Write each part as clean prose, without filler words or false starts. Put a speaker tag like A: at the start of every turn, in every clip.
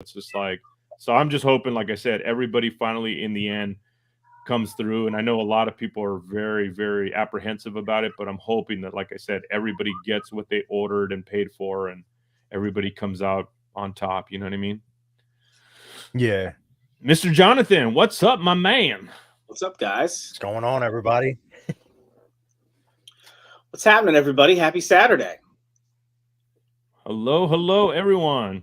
A: it's just like, so I'm just hoping, like I said, everybody finally in the end comes through. And I know a lot of people are very, very apprehensive about it, but I'm hoping that, like I said, everybody gets what they ordered and paid for, and everybody comes out on top. You know what I mean?
B: Yeah.
A: Mr. Jonathan, what's up, my man?
C: What's up, guys?
B: What's going on, everybody?
C: What's happening, everybody? Happy Saturday.
A: Hello, hello, everyone.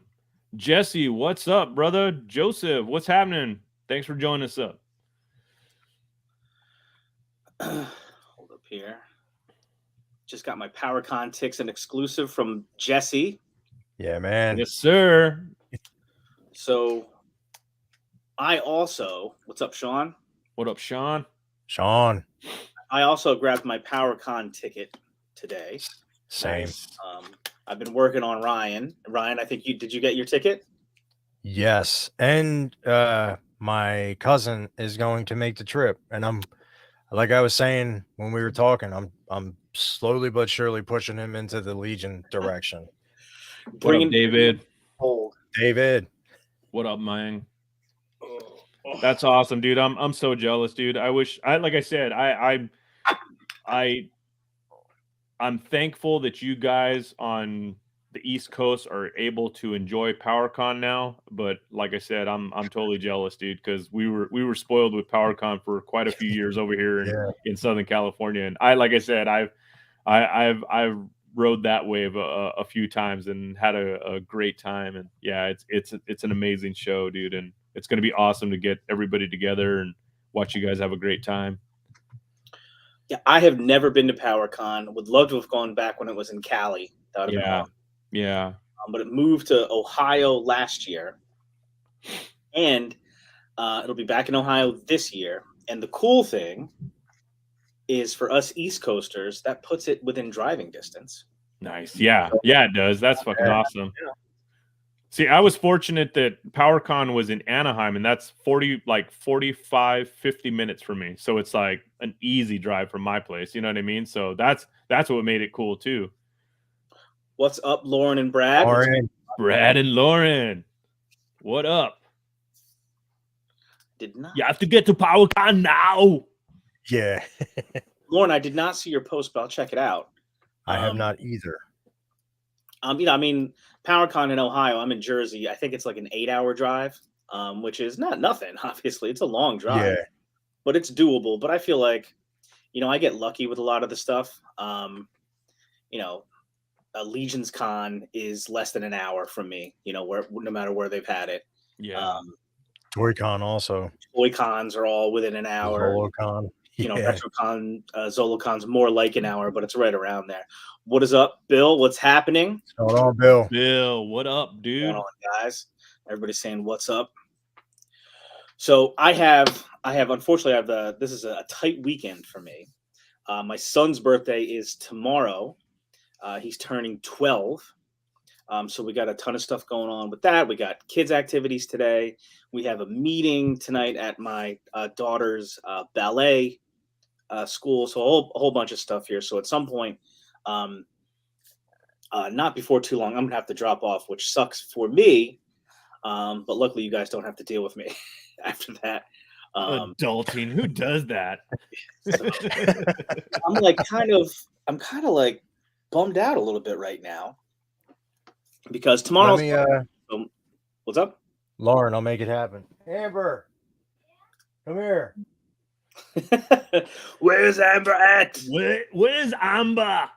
A: Jesse, what's up, brother? Joseph, what's happening? Thanks for joining us up.
C: Hold up here. Just got my PowerCon ticks and exclusive from Jesse.
B: Yeah, man.
A: Yes, sir.
C: So I also, what's up, Sean?
A: What up, Sean?
B: Sean.
C: I also grabbed my PowerCon ticket today.
B: Same.
A: Nice.
C: I've been working on Ryan. Ryan, I think did you get your ticket?
B: Yes. And my cousin is going to make the trip. And I'm like I was saying when we were talking, I'm slowly but surely pushing him into the Legion direction.
A: What up, David?
C: Hold.
B: David.
A: What up, man? That's awesome, dude. I'm so jealous, dude. I wish like I said, I'm thankful that you guys on the East Coast are able to enjoy PowerCon now. But like I said, I'm totally jealous, dude, because we were spoiled with PowerCon for quite a few years over here in Southern California. And like I said, I've rode that wave a few times and had a great time. And yeah, it's an amazing show, dude. And it's going to be awesome to get everybody together and watch you guys have a great time.
C: Yeah, I have never been to PowerCon. Would love to have gone back when it was in Cali. That would have been awesome.
A: Yeah.
C: But it moved to Ohio last year, and it'll be back in Ohio this year. And the cool thing is, for us East Coasters, that puts it within driving distance.
A: Nice. Yeah, it does. That's fucking awesome. Yeah. See, I was fortunate that PowerCon was in Anaheim, and that's 45, 50 minutes for me. So it's like an easy drive from my place. You know what I mean? So that's what made it cool too.
C: What's up, Lauren and Brad?
A: Brad and Lauren. What up?
C: Did not.
A: You have to get to PowerCon now.
B: Yeah.
C: Lauren, I did not see your post, but I'll check it out.
B: I have not either.
C: I mean, PowerCon in Ohio, I'm in Jersey. I think it's like an 8-hour drive, which is not nothing. Obviously, it's a long drive, but it's doable. But I feel like, I get lucky with a lot of the stuff. Legion's Con is less than an hour from me. Where no matter where they've had it.
A: Yeah.
B: ToyCon also.
C: ToyCons are all within an hour.
B: ZoloCon.
C: RetroCon, ZoloCon's more like an hour, but it's right around there. What is up, Bill? What's happening?
B: What's going on, Bill?
A: Bill, what up, dude?
C: What's going on, guys? Everybody's saying what's up. So I have unfortunately, this is a tight weekend for me. My son's birthday is tomorrow. He's turning 12. So we got a ton of stuff going on with that. We got kids activities today. We have a meeting tonight at my daughter's ballet school. So a whole bunch of stuff here. So at some point, not before too long, I'm going to have to drop off, which sucks for me. But luckily you guys don't have to deal with me after that.
A: Adulting. Who does that?
C: So, I'm kind of like bummed out a little bit right now. Because tomorrow, what's up,
B: Lauren? I'll make it happen. Amber, come here.
C: Where's Amber at?
A: Where's Amber?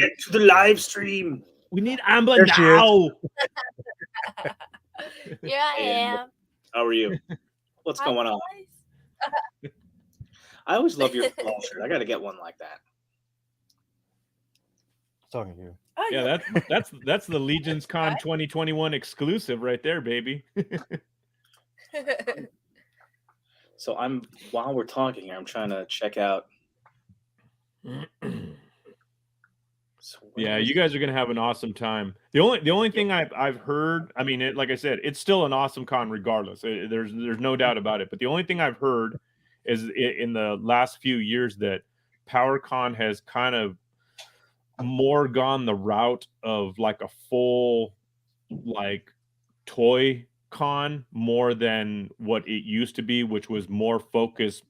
C: Get to the live stream.
A: We need Amber now.
D: Here I am.
C: How are you? What's going on? I always love your football shirt. I got to get one like that.
B: Talking to you.
D: Oh,
A: yeah, that's the Legion's Con 2021 exclusive right there, baby.
C: So while we're talking here, I'm trying to check out.
A: Yeah, you guys are gonna have an awesome time. The only thing I've heard, I mean, like I said, it's still an awesome con regardless. There's no doubt about it. But the only thing I've heard is in the last few years that PowerCon has kind of more gone the route of like a full like toy con more than what it used to be, which was more focused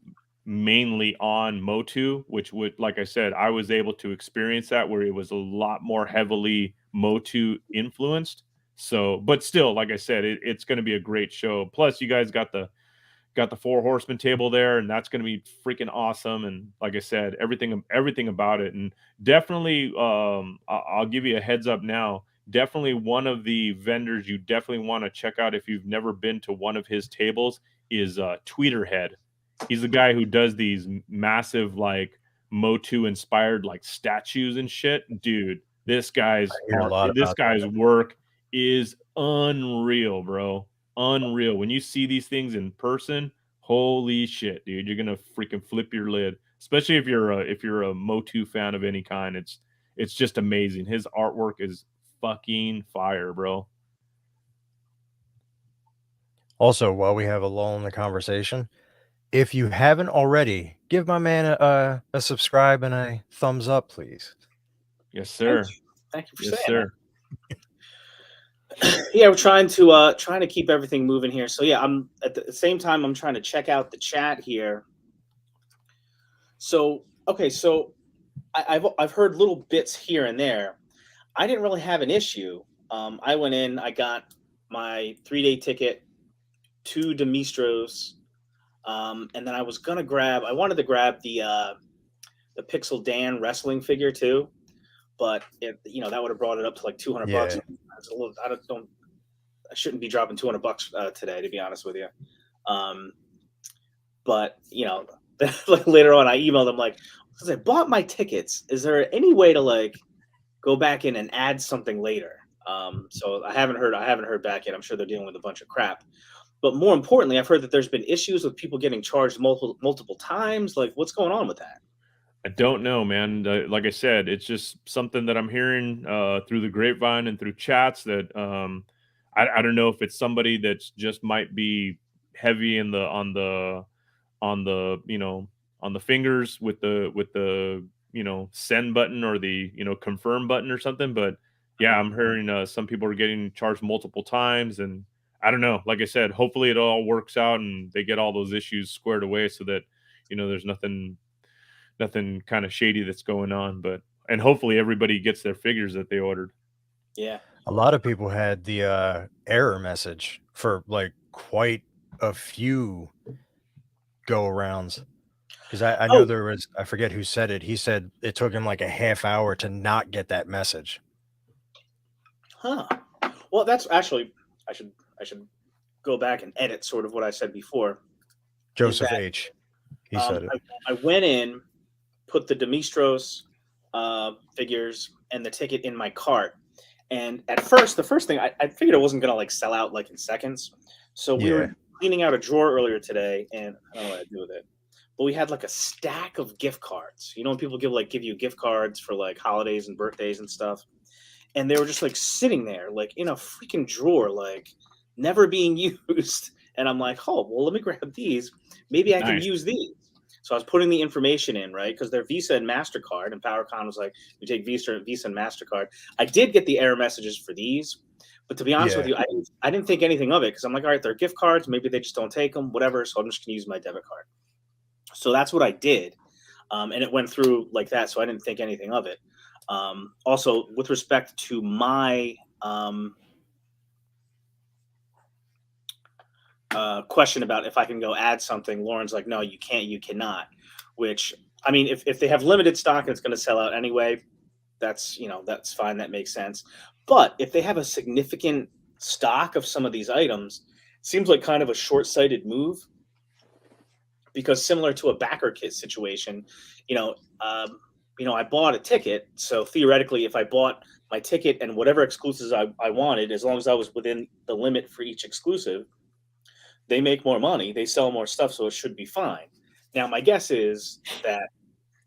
A: mainly on Motu, which would, like I said, I was able to experience that where it was a lot more heavily Motu influenced. So, but still, like I said, it's going to be a great show. Plus, you guys got the Four Horsemen table there, and that's going to be freaking awesome. And like I said, everything about it, and definitely, I'll give you a heads up now. Definitely one of the vendors you definitely want to check out if you've never been to one of his tables is Tweeterhead. He's the guy who does these massive like Motu inspired like statues and shit. Dude, this guy's work is unreal, bro. Unreal. When you see these things in person, holy shit, dude, you're gonna freaking flip your lid. Especially if you're a Motu fan of any kind. It's just amazing. His artwork is fucking fire, bro.
B: Also, while we have a lull in the conversation, if you haven't already, give my man a subscribe and a thumbs up, please.
A: Yes, sir.
C: Thank you for
A: yes,
C: saying
A: sir.
C: that. Yeah, we're trying to keep everything moving here. So yeah, I'm at the same time I'm trying to check out the chat here. So okay, so I've heard little bits here and there. I didn't really have an issue. I went in, I got my 3-day ticket, 2 Demistros, and then I wanted to grab the Pixel Dan wrestling figure too, but that would have brought it up to like $200 bucks. It's a little, I shouldn't be dropping $200 today, to be honest with you. But later on, I emailed them like, because I bought my tickets. Is there any way to like go back in and add something later? So I haven't heard back yet. I'm sure they're dealing with a bunch of crap. But more importantly, I've heard that there's been issues with people getting charged multiple times. Like, what's going on with that?
A: I don't know, man. Like I said, it's just something that I'm hearing through the grapevine and through chats that I don't know if it's somebody that's just might be heavy on the fingers with the send button or the confirm button or something. But yeah, I'm hearing some people are getting charged multiple times, and I don't know. Like I said, hopefully it all works out and they get all those issues squared away so that there's nothing kind of shady that's going on. And hopefully everybody gets their figures that they ordered.
C: Yeah,
B: a lot of people had the error message for like quite a few go arounds, because I know there was, I forget who said it. He said it took him like a half hour to not get that message.
C: Huh. Well, that's actually, I should go back and edit sort of what I said before.
B: Joseph H. He said it.
C: I went in, put the Demistros figures and the ticket in my cart. And at first, the first thing, I figured it wasn't going to like sell out like in seconds. So we were cleaning out a drawer earlier today, and I don't know what to do with it. But we had like a stack of gift cards. When people give you gift cards for like holidays and birthdays and stuff. And they were just like sitting there, like in a freaking drawer, like never being used. And I'm like, oh, well, let me grab these. Maybe I can use these. So I was putting the information in, right? Because they're Visa and MasterCard. And PowerCon was like, we take Visa and MasterCard. I did get the error messages for these. But to be honest with you, I didn't think anything of it. Because I'm like, all right, they're gift cards. Maybe they just don't take them, whatever. So I'm just going to use my debit card. So that's what I did. And it went through like that. So I didn't think anything of it. Also, with respect to my question about if I can go add something, Lauren's like, no, you can't, you cannot. Which, I mean, if they have limited stock and it's going to sell out anyway, that's fine. That makes sense. But if they have a significant stock of some of these items, it seems like kind of a short-sighted move. Because similar to a backer kit situation, I bought a ticket. So theoretically, if I bought my ticket and whatever exclusives I wanted, as long as I was within the limit for each exclusive, they make more money, they sell more stuff, so it should be fine. Now, my guess is that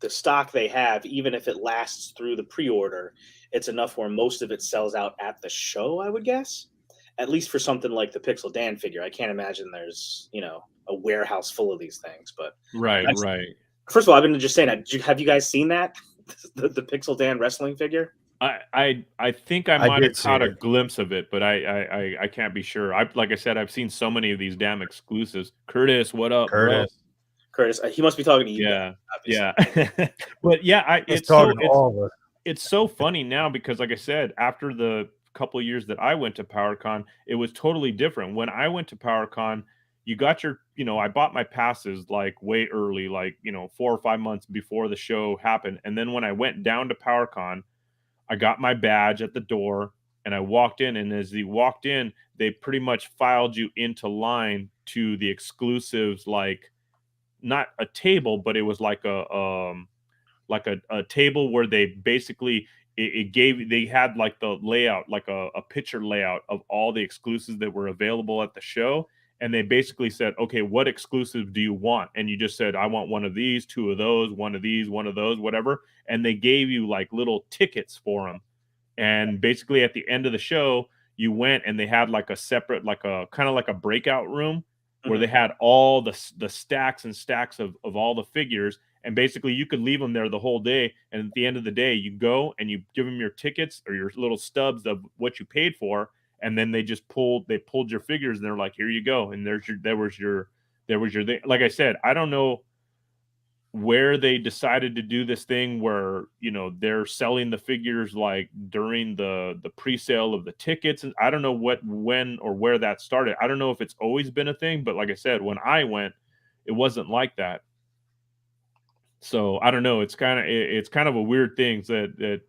C: the stock they have, even if it lasts through the pre-order, it's enough where most of it sells out at the show, I would guess. At least for something like the Pixel Dan figure. I can't imagine there's, a warehouse full of these things. But
A: right.
C: First of all, I've been just saying that. Have you guys seen that? The Pixel Dan wrestling figure?
A: I think I
B: I
A: might have
B: did see
A: caught a
B: it.
A: glimpse of it, but I can't be sure. Like I said, I've seen so many of these damn exclusives. Curtis, what up, bro?
B: Curtis
C: Curtis, he must be talking to you guys,
A: Yeah,
C: obviously.
A: yeah. But yeah,
B: is talking to all of us.
A: it's so funny now because, like I said, after the couple of years that I went to PowerCon, it was totally different. When I went to PowerCon, you got your, I bought my passes like way early, like 4 or 5 months before the show happened, and then when I went down to PowerCon, I got my badge at the door and I walked in. And as you walked in, they pretty much filed you into line to the exclusives, like not a table, but it was like a table where they basically they had like the layout, like a picture layout of all the exclusives that were available at the show. And they basically said, okay, what exclusive do you want? And you just said, I want one of these, two of those, one of these, one of those, whatever. And they gave you like little tickets for them. And basically at the end of the show, you went and they had like a separate, like a kind of like a breakout room where
C: Mhm.
A: they had all the stacks and stacks of all the figures. And basically you could leave them there the whole day. And at the end of the day, you go and you give them your tickets or your little stubs of what you paid for. And then they pulled your figures and they're like, here you go. And there was your thing. Like I said, I don't know where they decided to do this thing where they're selling the figures like during the pre-sale of the tickets, and I don't know when or where that started. I don't know if it's always been a thing, but like I said, when I went, it wasn't like that. So I don't know, it's kind of a weird thing that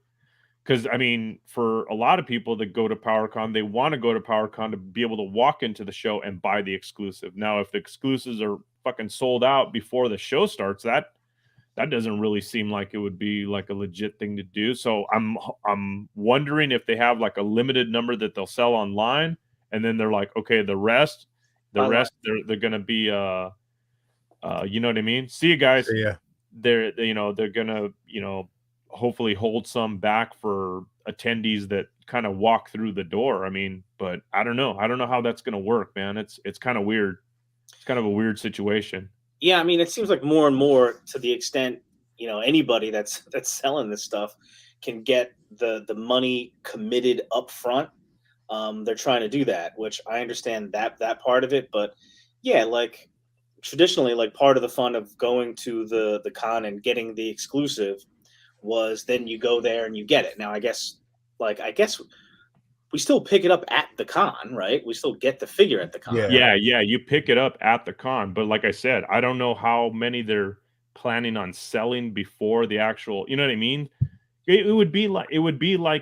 A: because I mean, for a lot of people that go to PowerCon, they want to go to PowerCon to be able to walk into the show and buy the exclusive. Now if the exclusives are fucking sold out before the show starts, that doesn't really seem like it would be like a legit thing to do. So I'm wondering if they have like a limited number that they'll sell online, and then they're like, okay, the
C: Online.
A: rest they're gonna be you know what I mean? See you guys.
B: So, yeah.
A: They're gonna hopefully hold some back for attendees that kind of walk through the door. I mean, but I don't know. I don't know how that's gonna work, man. It's kind of weird. It's kind of a weird situation.
C: Yeah, I mean, it seems like more and more to the extent, anybody that's selling this stuff can get the money committed up front. They're trying to do that, which I understand that part of it, but yeah, like traditionally, like part of the fun of going to the con and getting the exclusive was then you go there and you get it. Now, I guess we still pick it up at the con, right? We still get the figure at the con.
B: Yeah.
A: Yeah, you pick it up at the con, but like I said, I don't know how many they're planning on selling before the actual, you know what I mean? It would be like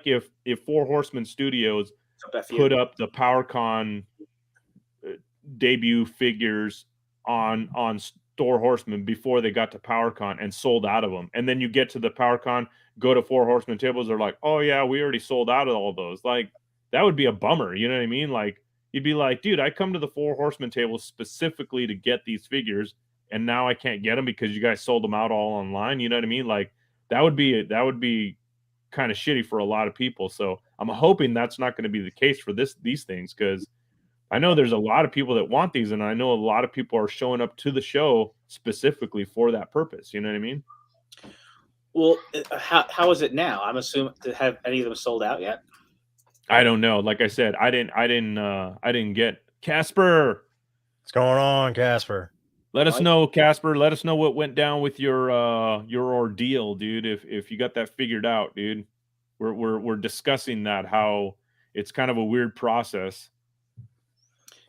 A: if Four Horsemen Studios
C: So FU.
A: put up the PowerCon debut figures on Store Horsemen before they got to PowerCon and sold out of them. And then you get to the PowerCon, go to Four Horsemen tables, they're like, "Oh yeah, we already sold out of all those." Like that would be a bummer, you know what I mean? Like you'd be like, "Dude, I come to the Four Horsemen table specifically to get these figures and now I can't get them because you guys sold them out all online." You know what I mean? Like that would be kind of shitty for a lot of people. So I'm hoping that's not going to be the case for these things, because I know there's a lot of people that want these, and I know a lot of people are showing up to the show specifically for that purpose. You know what I mean?
C: Well, how is it now? I'm assuming to have any of them sold out yet.
A: I don't know. Like I said, I didn't get Casper.
B: What's going on, Casper?
A: Let us
C: Mike?
A: know, Casper. Let us know what went down with your ordeal, dude. If you got that figured out, dude. We're discussing that, how it's kind of a weird process.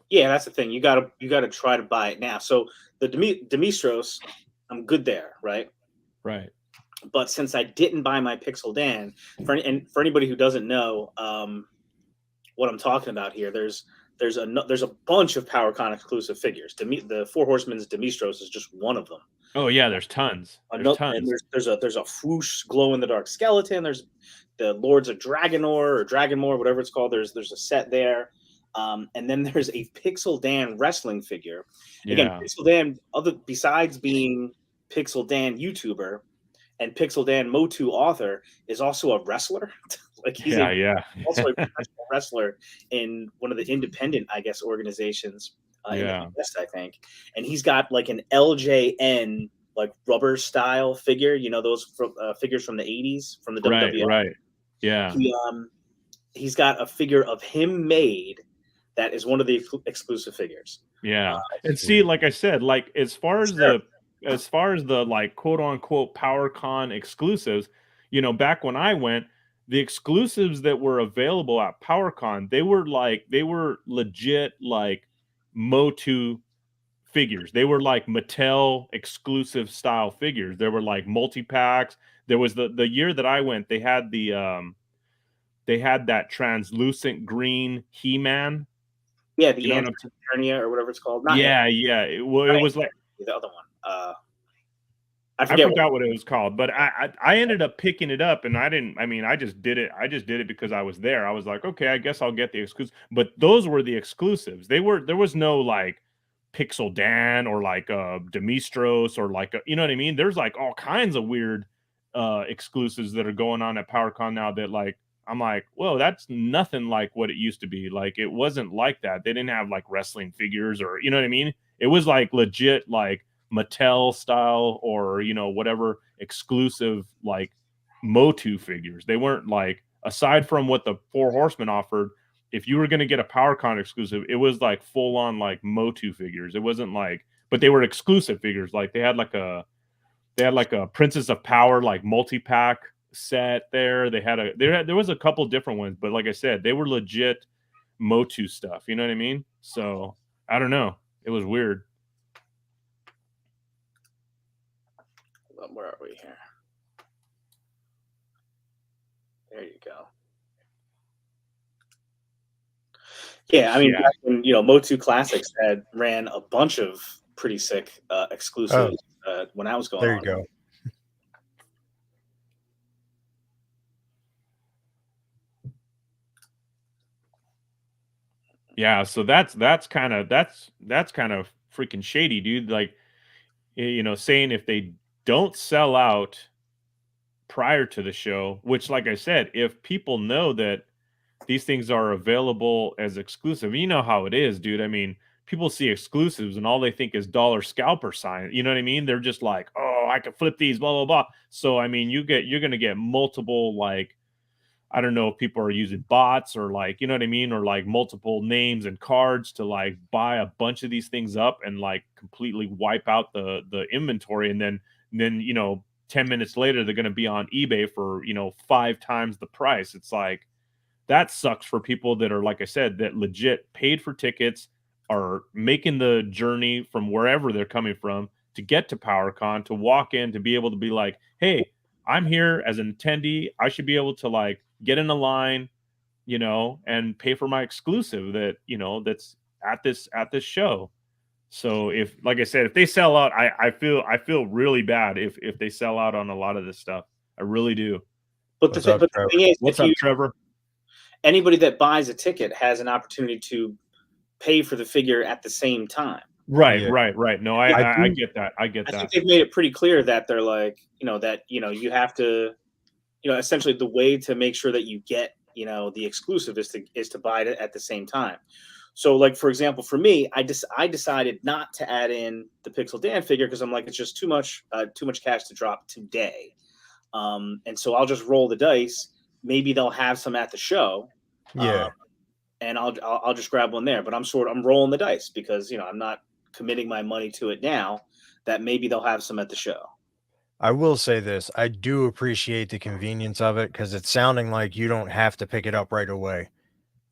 C: Yeah, that's the thing. You gotta try to buy it now. So the Demistros, I'm good there, right?
A: Right.
C: But since I didn't buy my Pixel Dan, for anybody who doesn't know what I'm talking about here, there's a bunch of PowerCon exclusive figures. The Four Horsemen's Demistros is just one of them.
A: Oh yeah, there's tons. There's
C: And
A: tons.
C: there's a Fwoosh glow in the dark skeleton. There's the Lords of Dragonor or Dragonmore, whatever it's called. There's a set there. And then there's a Pixel Dan wrestling figure. Again,
A: Yeah.
C: Pixel Dan, besides being Pixel Dan YouTuber and Pixel Dan Motu author, is also a wrestler. Like he's
A: Yeah.
C: also a professional wrestler in one of the independent, I guess, organizations in
A: Yeah.
C: the West, I think. And he's got like an LJN like rubber style figure, those figures from the 80s from the WWF.
A: Right. Yeah.
C: He's got a figure of him made that is one of the exclusive figures.
A: Yeah. And see, like I said, like as far as the like quote unquote PowerCon exclusives, you know, back when I went, the exclusives that were available at PowerCon, they were legit like Motu figures. They were like Mattel exclusive style figures. There were like multi-packs. There was the year that I went, they had that translucent green He-Man.
C: Yeah, the
A: You know what I'm
C: Eternia or whatever it's called.
A: Yeah. It was like
C: the other one.
A: I forgot what it was called, but I ended up picking it up, and I just did it. I just did it because I was there. I was like, okay, I guess I'll get the exclusive. But those were the exclusives. There was no like Pixel Dan or like Demistros or like you know what I mean? There's like all kinds of weird exclusives that are going on at PowerCon now that like I'm like, whoa, that's nothing like what it used to be. Like it wasn't like that. They didn't have like wrestling figures or you know what I mean? It was like legit like Mattel style or you know whatever exclusive like Motu figures. They weren't like aside from what the Four Horsemen offered. If you were going to get a PowerCon exclusive, it was like full on like Motu figures. It wasn't like, but they were exclusive figures. Like they had like a Princess of Power like multi-pack set there. There was a couple different ones, but like I said, they were legit Motu stuff. You know what I mean? So I don't know. It was weird.
C: Where are we here? There you go. Yeah, I mean, back when, you know, Motu Classics ran a bunch of pretty sick exclusives when I was going.
B: There you go.
A: Yeah, so that's kind of freaking shady, dude. Like, you know, saying if they don't sell out prior to the show, which, like I said, if people know that these things are available as exclusive, you know how it is, dude. I mean, people see exclusives and all they think is dollar scalper sign. You know what I mean? They're just like, oh, I can flip these, blah blah blah. So I mean, you're gonna get multiple like. I don't know if people are using bots or like, you know what I mean? Or like multiple names and cards to like buy a bunch of these things up and like completely wipe out the inventory. And then, you know, 10 minutes later, they're going to be on eBay for, you know, 5 times the price. It's like, that sucks for people that are, like I said, that legit paid for tickets, are making the journey from wherever they're coming from to get to PowerCon, to walk in, to be able to be like, hey, I'm here as an attendee. I should be able to like get in a line, you know, and pay for my exclusive that, you know, that's at this show. So if, like I said, if they sell out, I feel really bad if they sell out on a lot of this stuff. I really do.
C: But the thing is,
A: what's up, Trevor?
C: Anybody that buys a ticket has an opportunity to pay for the figure at the same time.
A: Right. No, I get that. I
C: think they've made it pretty clear that they're like, you know, that, you know, you have to, you know, essentially the way to make sure that you get, you know, the exclusive is to buy it at the same time. So like, for example, for me, I decided not to add in the Pixel Dan figure because I'm like, it's just too much cash to drop today. And so I'll just roll the dice. Maybe they'll have some at the show.
B: Yeah.
C: And I'll just grab one there, but I'm rolling the dice because, you know, I'm not committing my money to it now, that maybe they'll have some at the show.
B: I will say this. I do appreciate the convenience of it because it's sounding like you don't have to pick it up right away.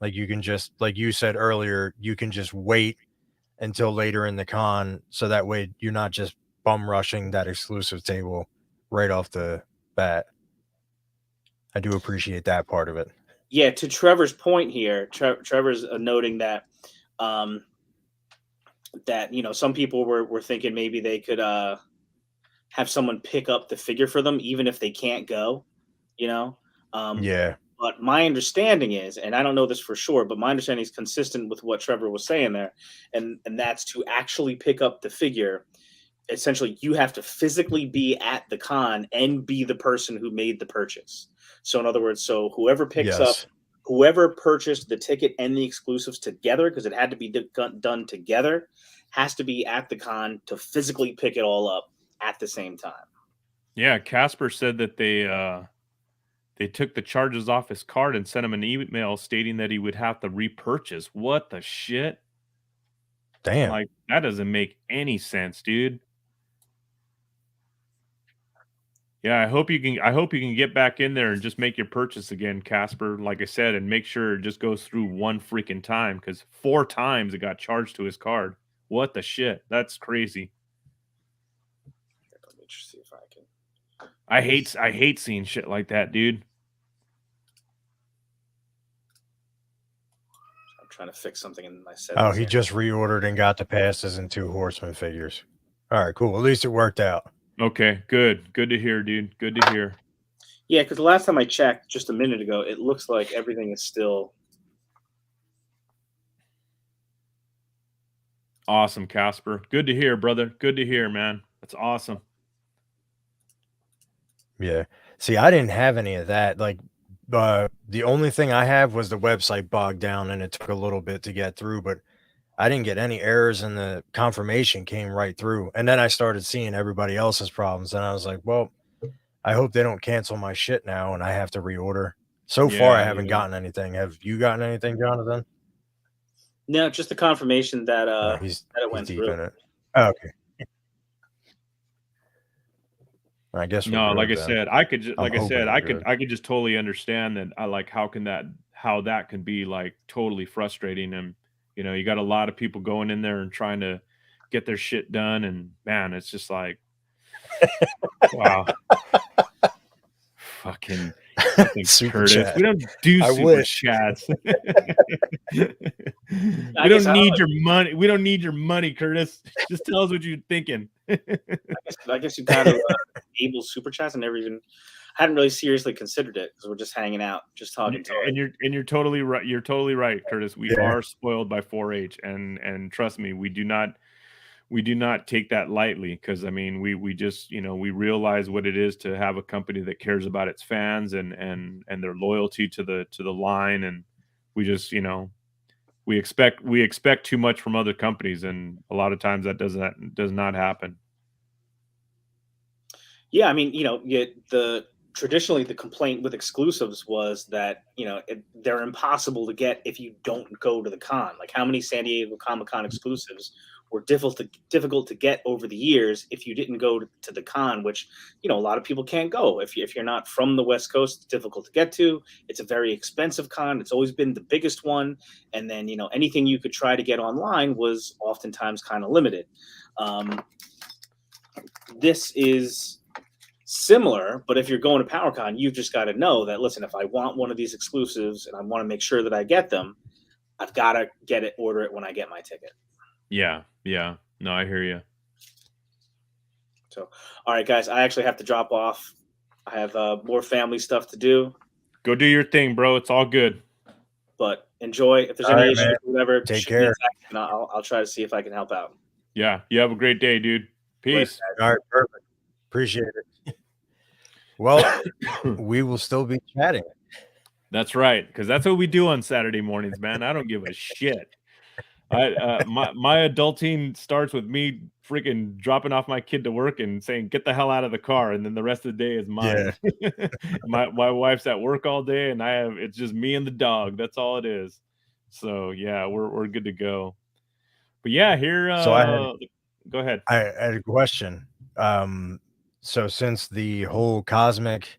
B: Like you can just, like you said earlier, you can just wait until later in the con. So that way you're not just bum rushing that exclusive table right off the bat. I do appreciate that part of it.
C: Yeah. To Trevor's point here, Trevor's noting that, that, you know, some people were thinking maybe they could have someone pick up the figure for them, even if they can't go, you know?
B: Yeah.
C: But my understanding is, and I don't know this for sure, but my understanding is consistent with what Trevor was saying there. And that's to actually pick up the figure. Essentially, you have to physically be at the con and be the person who made the purchase. So in other words, so whoever purchased the ticket and the exclusives together, because it had to be done together, has to be at the con to physically pick it all up at the same time.
A: Yeah, Casper said that they they took the charges off his card and sent him an email stating that he would have to repurchase. What the shit?
B: Damn.
A: Like, that doesn't make any sense, dude. Yeah, I hope you can get back in there and just make your purchase again, Casper, like I said, and make sure it just goes through one freaking time, because 4 times it got charged to his card. What the shit? That's crazy.
C: Let me just see if I can.
A: I hate seeing shit like that, dude.
C: I'm trying to fix something in my settings.
B: Oh, he just reordered and got the passes and 2 Horseman figures. All right, cool. At least it worked out.
A: Okay, good. Good to hear, dude. Good to hear.
C: Yeah, because the last time I checked just a minute ago, it looks like everything is still
A: awesome, Casper. Good to hear, brother. Good to hear, man. That's awesome.
B: Yeah. See, I didn't have any of that. Like, the only thing I have was the website bogged down, and it took a little bit to get through, but I didn't get any errors, and the confirmation came right through. And then I started seeing everybody else's problems, and I was like, well, I hope they don't cancel my shit now and I have to reorder. So far, I haven't gotten anything. Have you gotten anything, Jonathan?
C: No, just the confirmation that that it went
B: deep
C: through.
B: in it. Oh, okay. I guess
A: no, like I said, I could just, like I said, I
B: good.
A: could just totally understand that. I like how that can be like totally frustrating. And you know, you got a lot of people going in there and trying to get their shit done, and man, it's just like, wow, fucking
B: Super
A: Curtis.
B: chat.
A: We don't do super chats. We don't need your money. We don't need your money, Curtis. Just tell us what you're thinking.
C: I guess you got to enable super chats. I hadn't really seriously considered it because we're just hanging out, just talking.
A: And you're totally right. You're totally right, Curtis. We are spoiled by 4-H, and trust me, we do not take that lightly, because I mean, we just, you know, we realize what it is to have a company that cares about its fans and their loyalty to the line, and we just, you know, we expect too much from other companies, and a lot of times that does not happen.
C: Yeah, I mean, you know, traditionally the complaint with exclusives was that, you know, they're impossible to get if you don't go to the con. Like, how many San Diego Comic-Con exclusives were difficult to get over the years if you didn't go to the con, which, you know, a lot of people can't go. If you're not from the West Coast, it's difficult to get to. It's a very expensive con. It's always been the biggest one. And then, you know, anything you could try to get online was oftentimes kind of limited. This is similar, but if you're going to PowerCon, you've just got to know that, listen, if I want one of these exclusives and I want to make sure that I get them, I've got to order it when I get my ticket.
A: Yeah. No, I hear you.
C: So, all right, guys, I actually have to drop off. I have more family stuff to do.
A: Go do your thing, bro. It's all good.
C: But enjoy. If there's any issues, whatever,
B: take care.
C: And I'll try to see if I can help out.
A: Yeah. You have a great day, dude. Peace.
B: All right, perfect. Appreciate it. Well, we will still be chatting.
A: That's right, because that's what we do on Saturday mornings, man. I don't give a shit. My adulting starts with me freaking dropping off my kid to work and saying, "Get the hell out of the car," and then the rest of the day is mine. Yeah. my wife's at work all day, and it's just me and the dog. That's all it is. So yeah, we're good to go. But yeah, here. Go ahead.
B: I had a question. So since the whole cosmic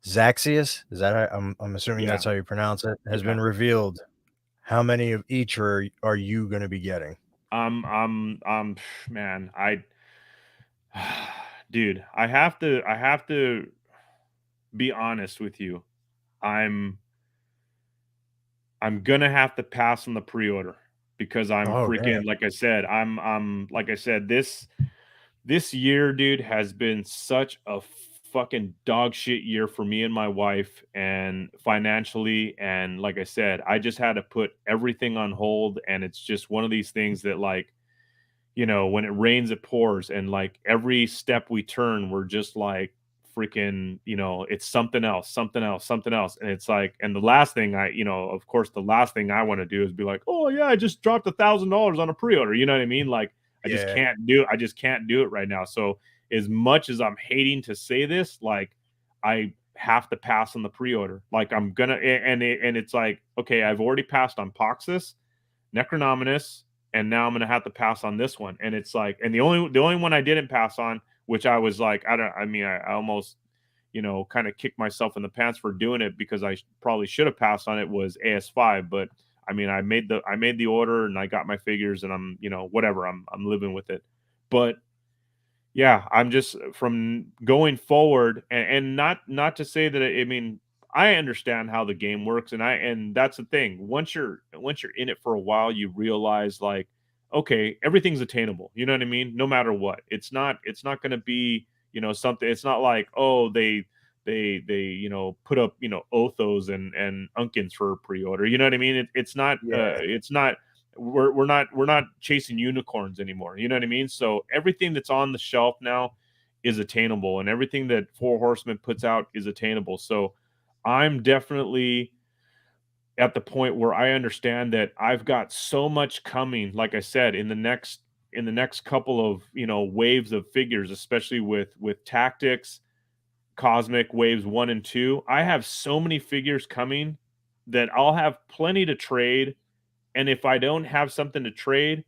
B: Zaxius, is that how, I'm assuming that's how you pronounce it, has been revealed, how many of each are you going to be getting?
A: Man, dude, I have to be honest with you. I'm gonna have to pass on the pre-order, because I'm freaking, like I said, this year, dude, has been such a fucking dog shit year for me and my wife, and financially, and like I said, I just had to put everything on hold, and it's just one of these things that, like, you know, when it rains it pours, and like every step we turn, we're just like freaking, you know, it's something else, and it's like, and the last thing of course the last thing I want to do is be like, oh yeah, I just dropped $1,000 on a pre-order, you know what I mean? Like, I just can't do it right now. So as much as I'm hating to say this, like, I have to pass on the pre-order. Like I'm gonna, and it's like, okay, I've already passed on Poxus, Necronominus, and now I'm gonna have to pass on this one. And it's like, and the only one I didn't pass on, which I was like, I almost, kind of kicked myself in the pants for doing it because I probably should have passed on it, was AS5. But I mean, I made the order and I got my figures, and I'm, whatever, I'm living with it. But yeah, I'm just from going forward, and not to say that I mean, I understand how the game works, and that's the thing. Once you're in it for a while, you realize like, okay, everything's attainable. You know what I mean? No matter what, it's not going to be something. It's not like, oh, they put up Othos and Unkins for pre-order. You know what I mean? It's not it's not we're not chasing unicorns anymore. You know what I mean? So everything that's on the shelf now is attainable, and everything that Four Horsemen puts out is attainable. So I'm definitely at the point where I understand that I've got so much coming, like I said, in the next couple of waves of figures, especially with Tactics, Cosmic waves 1 and 2. I have so many figures coming that I'll have plenty to trade. And if I don't have something to trade,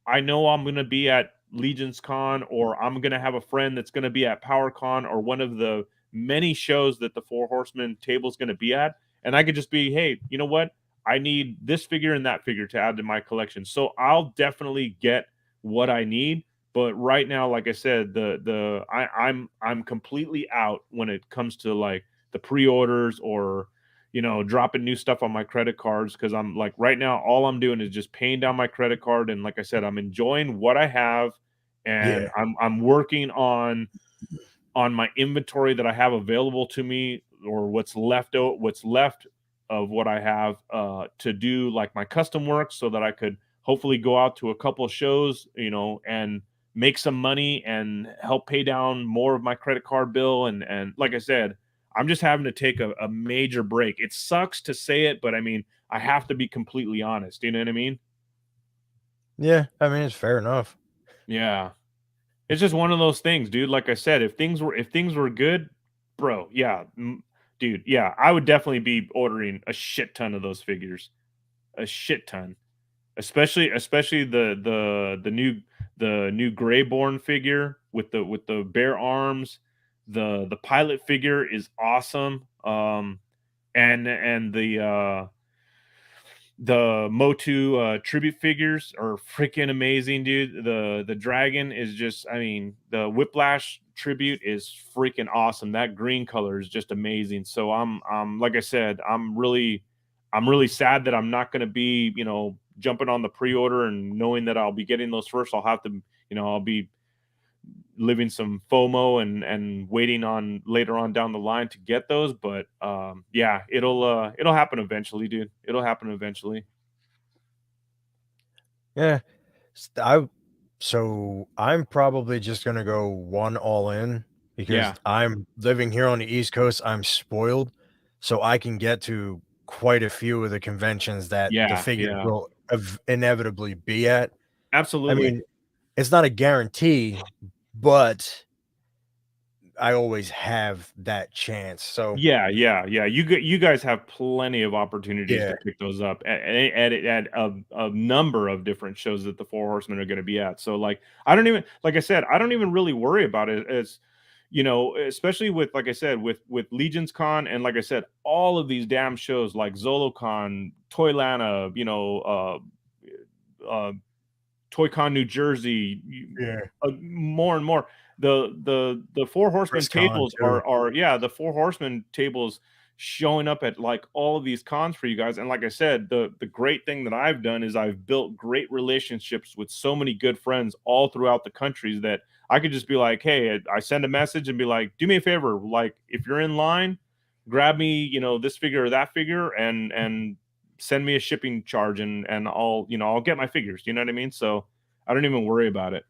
A: I know I'm going to be at Legions Con, or I'm going to have a friend that's going to be at PowerCon, or one of the many shows that the Four Horsemen table is going to be at. And I could just be, hey, you know what? I need this figure and that figure to add to my collection. So I'll definitely get what I need. But right now, like I said, I'm completely out when it comes to like the pre-orders or dropping new stuff on my credit cards, because I'm like, right now all I'm doing is just paying down my credit card, and like I said, I'm enjoying what I have, and I'm working on my inventory that I have available to me, or what's left of what I have to do, like my custom work, so that I could hopefully go out to a couple of shows, and make some money and help pay down more of my credit card bill. And like I said, I'm just having to take a major break. It sucks to say it, but I mean, I have to be completely honest. You know what I mean?
B: Yeah, I mean, it's fair enough.
A: Yeah. It's just one of those things, dude. Like I said, if things were good, bro, yeah, dude, yeah, I would definitely be ordering a shit ton of those figures. A shit ton. Especially the new Greyborn figure with the bare arms. The pilot figure is awesome. And the Motu tribute figures are freaking amazing, dude. The dragon is just, I mean, the Whiplash tribute is freaking awesome. That green color is just amazing. So I'm like I said, I'm really sad that I'm not going to be, jumping on the pre-order and knowing that I'll be getting those first. I'll have to, I'll be living some FOMO and waiting on later on down the line to get those. But yeah, it'll happen eventually, dude. It'll happen eventually.
B: Yeah. So I'm probably just gonna go one all in, because
A: Yeah.
B: I'm living here on the East Coast. I'm spoiled, so I can get to quite a few of the conventions that the
A: Yeah.
B: figures
A: Yeah.
B: will inevitably be at. I
A: Absolutely.
B: mean, it's not a guarantee, but I always have that chance. So
A: Yeah. You guys have plenty of opportunities
B: yeah,
A: to pick those up at a number of different shows that the Four Horsemen are going to be at. So like, like I said, I don't even really worry about it as, especially with, like I said, with Legions Con, and like I said, all of these damn shows like ZoloCon, Toylana, ToyCon New Jersey,
B: yeah,
A: more and more. The Four Horsemen
B: BriskCon
A: tables
B: too.
A: are yeah, the Four Horsemen tables showing up at like all of these cons for you guys. And like I said, the great thing that I've done is I've built great relationships with so many good friends all throughout the countries that I could just be like, hey, I send a message and be like, do me a favor, like if you're in line, grab me, this figure or that figure, and send me a shipping charge, and I'll get my figures. You know what I mean? So I don't even worry about it.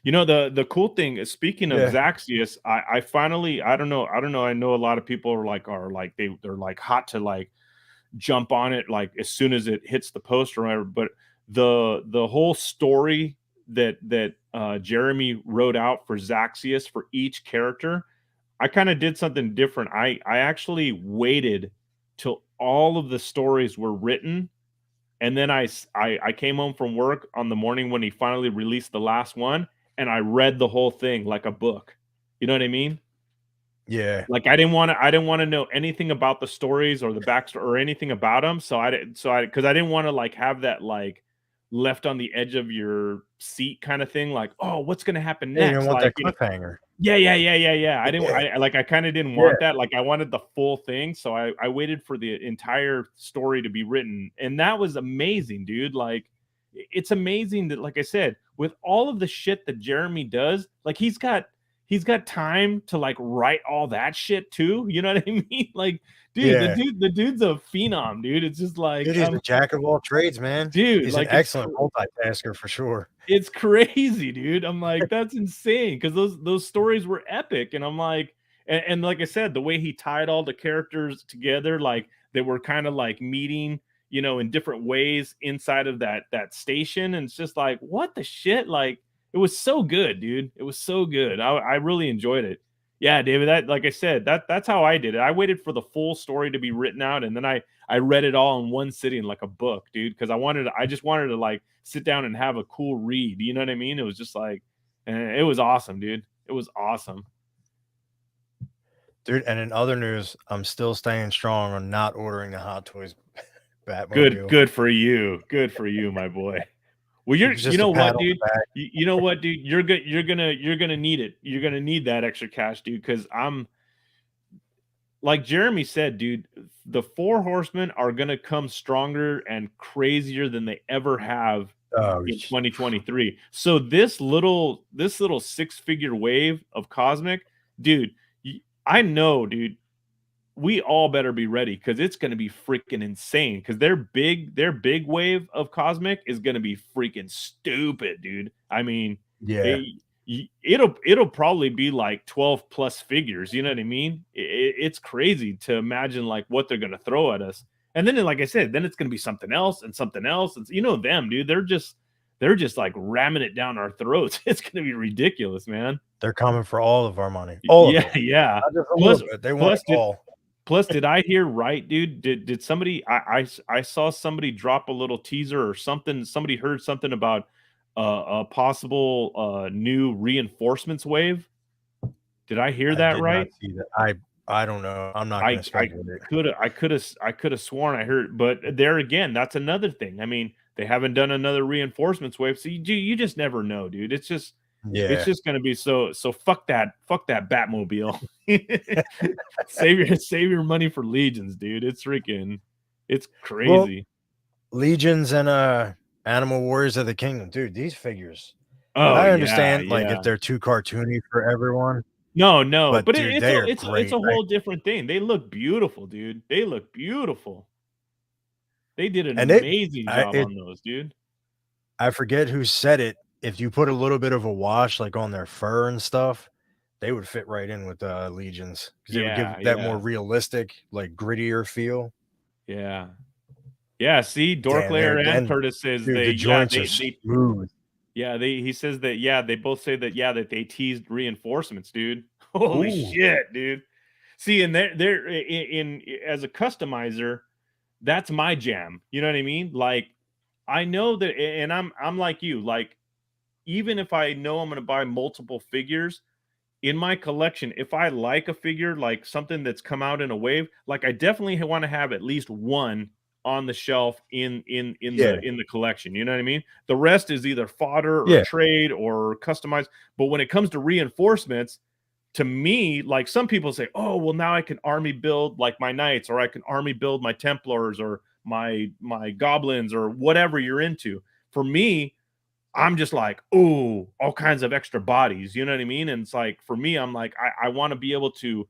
A: The cool thing is, speaking of
B: Yeah,
A: Zaxius, I finally, I don't know. I know a lot of people are like they're like hot to like jump on it like as soon as it hits the post or whatever. But the whole story that Jeremy wrote out for Zaxius for each character, I kind of did something different. I actually waited till all of the stories were written, and then I came home from work on the morning when he finally released the last one, and I read the whole thing like a book. You know what I mean?
B: Yeah.
A: Like I didn't want to know anything about the stories or the backstory or anything about them. Because I didn't want to like have that like left on the edge of your seat kind of thing. Like, oh, what's gonna happen
B: Yeah, you don't
A: next?
B: want
A: Like,
B: that cliffhanger.
A: yeah. I didn't.
B: Yeah.
A: I kind of didn't
B: Yeah.
A: want that. Like, I wanted the full thing. So I waited for the entire story to be written, and that was amazing, dude. Like, it's amazing that, like I said, with all of the shit that Jeremy does, like he's got time to like write all that shit too. You know what I mean? Like, dude,
B: Yeah.
A: the dude's a phenom, dude. It's just like,
B: Dude, he's a jack of all trades, man.
A: dude,
B: He's an
A: like
B: excellent multitasker for sure.
A: it's crazy, dude. I'm like, that's insane because those stories were epic, and I'm like, and like I said, the way he tied all the characters together, like they were kind of like meeting, in different ways inside of that station, and it's just like, what the shit? Like, it was so good, dude. It was so good. I really enjoyed it. Yeah, David. That, like I said, that's how I did it. I waited for the full story to be written out, and then I read it all in one sitting like a book, dude, because I just wanted to like sit down and have a cool read. You know what I mean? It was just like, it was awesome, dude. It was awesome.
B: Dude, and in other news, I'm still staying strong on not ordering the Hot Toys
A: Good,
B: Batmobile.
A: good for you. Good for you, my boy. Well,
B: It's just
A: you
B: a
A: know
B: pat
A: what,
B: on the
A: dude?
B: back.
A: You know what, dude? You're gonna need it. You're gonna need that extra cash, dude. Because I'm like Jeremy said, dude. The Four Horsemen are gonna come stronger and crazier than they ever have
B: Oh,
A: in 2023. So this little six-figure wave of Cosmic, dude, I know, dude, we all better be ready because it's going to be freaking insane because their big wave of Cosmic is going to be freaking stupid, dude. I mean,
B: yeah.
A: it'll probably be like 12 plus figures, you know what I mean? It's crazy to imagine like what they're going to throw at us. And then, like I said, then it's going to be something else and something else. And them, dude, they're just like ramming it down our throats. It's going to be ridiculous, man.
B: They're coming for all of our money. All of
A: Yeah,
B: it.
A: yeah.
B: Not just a
A: Plus,
B: little bit. They want
A: plus,
B: it all.
A: did I hear right, dude? Did somebody? I saw somebody drop a little teaser or something. Somebody heard something about a possible new reinforcements wave. Did I hear
B: I
A: that
B: did not
A: right?
B: see that. I don't know. I'm not gonna speculate.
A: could have sworn I heard, but there again, that's another thing. I mean, they haven't done another reinforcements wave, so you just never know, dude. It's
B: Yeah.
A: just gonna be so fuck that Batmobile. Save your money for Legions, dude. It's
B: Well,
A: crazy.
B: Legions and Animal Warriors of the Kingdom. Dude, these figures.
A: Oh
B: I
A: yeah,
B: understand like
A: yeah.
B: if they're too cartoony for everyone,
A: No,
B: but
A: but
B: dude, they are
A: it's
B: great.
A: a whole different thing. They look beautiful, dude. They look beautiful. They did an
B: And it
A: amazing
B: I
A: job
B: it
A: on those, dude.
B: I forget who said it. If you put a little bit of a wash like on their fur and stuff, they would fit right in with Legions because it would
A: Yeah,
B: give that more
A: yeah,
B: realistic, like grittier feel.
A: yeah. Yeah, see,
B: Damn, they're
A: Dorklayer and
B: and
A: Curtis says
B: dude, the joints are smooth.
A: he says that they both say that that they teased reinforcements, dude. Holy
B: Ooh,
A: shit, dude. See, and they're as a customizer, that's my jam. You know what I mean? Like I know that, and I'm like you, like even if I know I'm going to buy multiple figures in my collection, if I like a figure, like something that's come out in a wave, like I definitely want to have at least one on the shelf
B: yeah,
A: in the collection. You know what I mean? The rest is either fodder or
B: yeah,
A: trade or customized. But when it comes to reinforcements, to me, like some people say, oh, well, now I can army build like my knights, or I can army build my Templars or my goblins or whatever you're into. For me, I'm just like, oh, all kinds of extra bodies. You know what I mean? And it's like for me, I'm like, I want to be able to,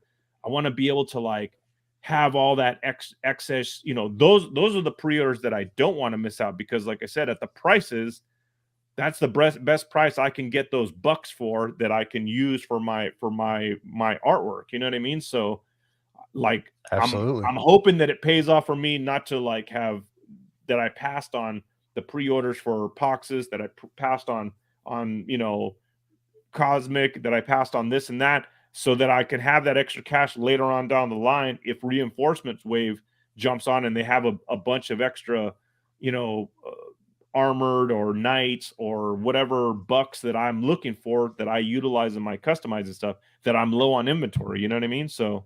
A: like have all that excess. Those are the pre-orders that I don't want to miss out because, like I said, at the prices, that's the best price I can get those bucks for that I can use for my artwork. You know what I mean? So like
B: absolutely.
A: I'm hoping that it pays off for me not to like have that I passed on the pre-orders for Poxes, that I passed on Cosmic, that I passed on this and that. so that I can have that extra cash later on down the line if reinforcements wave jumps on and they have a bunch of extra, armored or knights or whatever bucks that I'm looking for that I utilize in my customizing stuff that I'm low on inventory. You know what I mean? So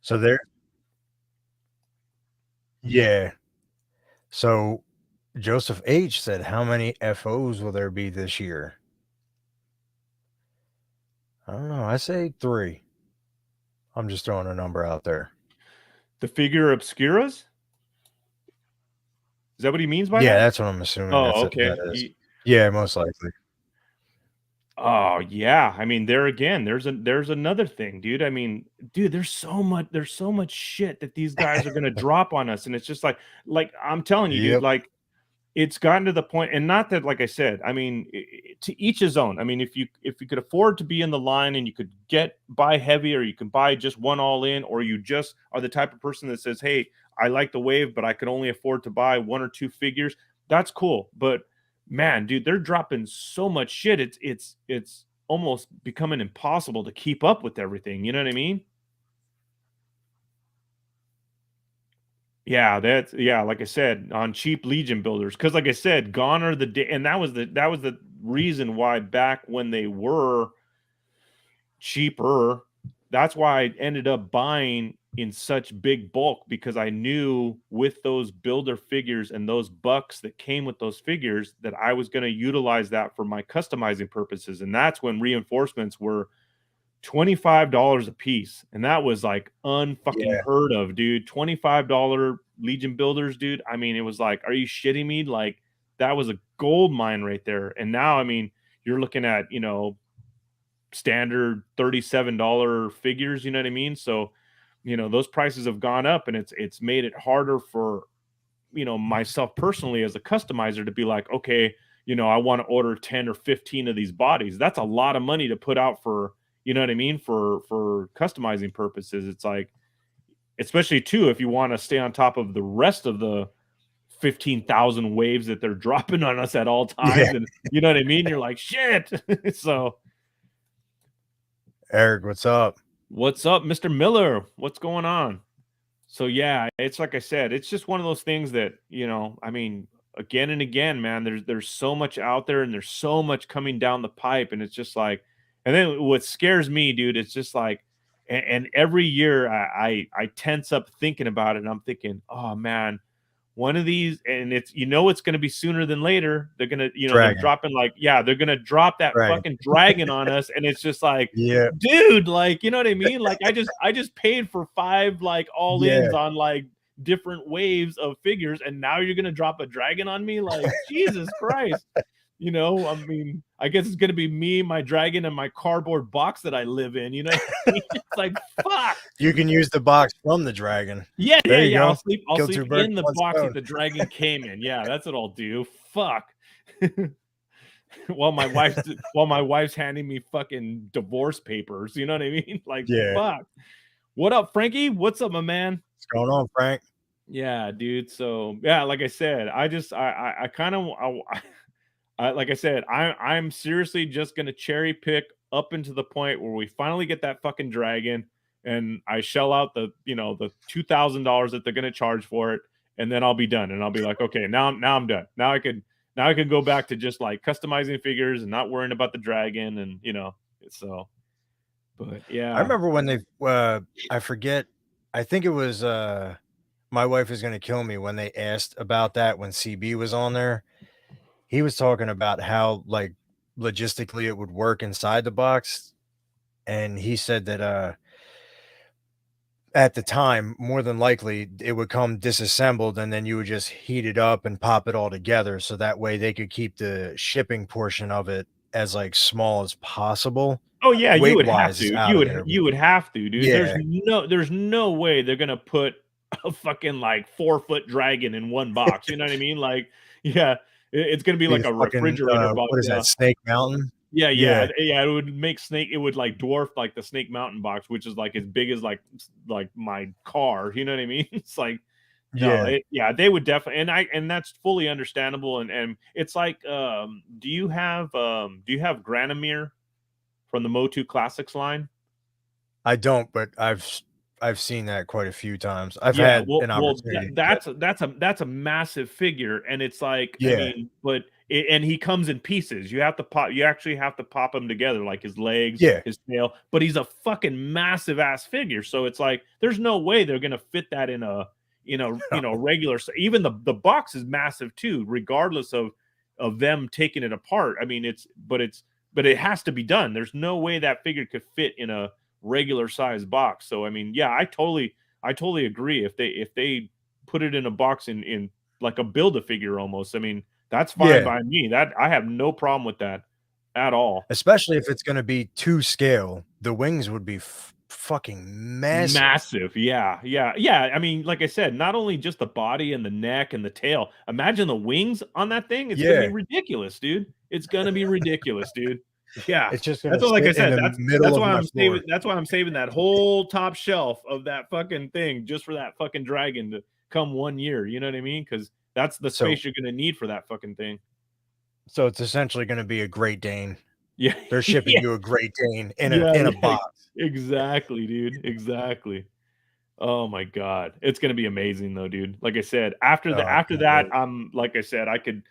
B: there, yeah. So Joseph H said, how many FOs will there be this year? I don't know. I say 3. I'm just throwing a number out there.
A: the figure obscuras? Is that what he means by
B: Yeah,
A: that?
B: that's what I'm assuming.
A: Oh, okay.
B: That is. Yeah, most likely.
A: Oh yeah, I mean, there again, there's another thing, dude. I mean, dude, there's so much shit that these guys are gonna drop on us, and it's just like I'm telling you, dude,
B: Yep.
A: like it's gotten to the point, and not that, like I said, I mean, to each his own. I mean, if you could afford to be in the line and you could buy heavy, or you can buy just one all in, or you just are the type of person that says, hey, I like the wave, but I could only afford to buy 1 or 2 figures. That's cool, but man, dude, they're dropping so much shit. It's almost becoming impossible to keep up with everything. You know what I mean? Yeah, like I said, on cheap Legion builders, because like I said, gone are the day, and that was the reason why back when they were cheaper, that's why I ended up buying in such big bulk, because I knew with those builder figures and those bucks that came with those figures that I was going to utilize that for my customizing purposes. And that's when reinforcements were $25 a piece, and that was like unfucking heard of, dude. $25 Legion builders, dude. I mean, it was like, are you shitting me? Like, that was a gold mine right there. And now, I mean, you're looking at, standard $37 figures, you know what I mean? So, those prices have gone up, and it's made it harder for, myself personally as a customizer to be like, okay, I want to order 10 or 15 of these bodies. That's a lot of money to put out for, you know what I mean, for customizing purposes. It's like, especially too, if you want to stay on top of the rest of the 15,000 waves that they're dropping on us at all times. Yeah. And you know what I mean? You're like, shit. So
B: Eric, what's up?
A: What's up, Mr. Miller? What's going on? So yeah, it's like I said, it's just one of those things that, I mean, again and again, man, there's so much out there, and there's so much coming down the pipe, and it's just like, and then what scares me, dude, it's just like, and every year I tense up thinking about it, and I'm thinking, oh man, one of these, and it's, it's going to be sooner than later. They're going to, they're dropping they're going to drop that fucking dragon on us. And it's just like,
B: yeah,
A: dude, like, you know what I mean? Like, I just paid for 5, like, all ins on like different waves of figures. And now you're going to drop a dragon on me? Like, Jesus Christ. I mean, I guess it's going to be me, my dragon, and my cardboard box that I live in. You know what I mean? It's like, fuck.
B: You can use the box from the dragon.
A: Yeah. I'll sleep in the box that the dragon came in. Yeah, that's what I'll do. Fuck. while my wife's handing me fucking divorce papers. You know what I mean? Like, fuck. What up, Frankie? What's up, my man?
B: What's going on, Frank?
A: Yeah, dude. So yeah, like I said, I kind of like I said, I'm seriously just gonna cherry pick up into the point where we finally get that fucking dragon, and I shell out the the $2,000 that they're gonna charge for it, and then I'll be done, and I'll be like, okay, now I'm done. Now I can go back to just like customizing figures and not worrying about the dragon, and so. But yeah,
B: I remember when they I forget, I think it was my wife is gonna kill me when they asked about that when CB was on there. He was talking about how like logistically it would work inside the box, and he said that at the time, more than likely it would come disassembled, and then you would just heat it up and pop it all together, so that way they could keep the shipping portion of it as like small as possible.
A: Oh yeah, you would have to. You would have to, dude.
B: Yeah.
A: There's no way they're gonna put a fucking like 4-foot dragon in one box. You know what I mean? Like, yeah. It's going to be like a refrigerator box.
B: What is that, Snake Mountain?
A: Yeah. It would make Snake. It would like dwarf like the Snake Mountain box, which is like as big as like my car. You know what I mean? It's like, they would definitely, and that's fully understandable. And it's like, do you have Granamir from the Motu Classics line?
B: I don't, but I've seen that quite a few times. I've
A: Yeah,
B: had an opportunity.
A: that's a massive figure, and it's like, I
B: Yeah,
A: mean, but and he comes in pieces. You have to pop. You actually have to pop him together, like his legs,
B: yeah,
A: his tail. But he's a fucking massive ass figure, so it's like there's no way they're gonna fit that in a regular. Even the box is massive too, regardless of them taking it apart. I mean, but it has to be done. There's no way that figure could fit in a regular size box. So I mean, yeah, I totally agree. If they put it in a box in like a build a figure almost, I mean, that's fine
B: yeah.
A: by me. That I have no problem with that at all.
B: Especially if it's gonna be to scale, the wings would be fucking massive.
A: Massive. Yeah. Yeah. Yeah. I mean, like I said, not only just the body and the neck and the tail. Imagine the wings on that thing. It's gonna be
B: Yeah,
A: ridiculous, dude. It's gonna be ridiculous, dude. Yeah.
B: it's just gonna
A: That's what, like I
B: sit in
A: said,
B: the middle
A: that's
B: of
A: why
B: my
A: I'm
B: floor.
A: saving that whole top shelf of that fucking thing just for that fucking dragon to come 1 year. You know what I mean? Because that's the
B: So
A: space you're gonna need for that fucking thing.
B: so it's essentially gonna be a Great Dane.
A: Yeah.
B: They're shipping
A: Yeah.
B: you a Great Dane
A: Yeah.
B: in a
A: Yeah.
B: box.
A: Exactly, dude. Exactly. Oh my god. It's gonna be amazing though, dude. Like I said, after
B: Oh,
A: the
B: I
A: after
B: can't
A: that,
B: wait.
A: I'm like I said, I could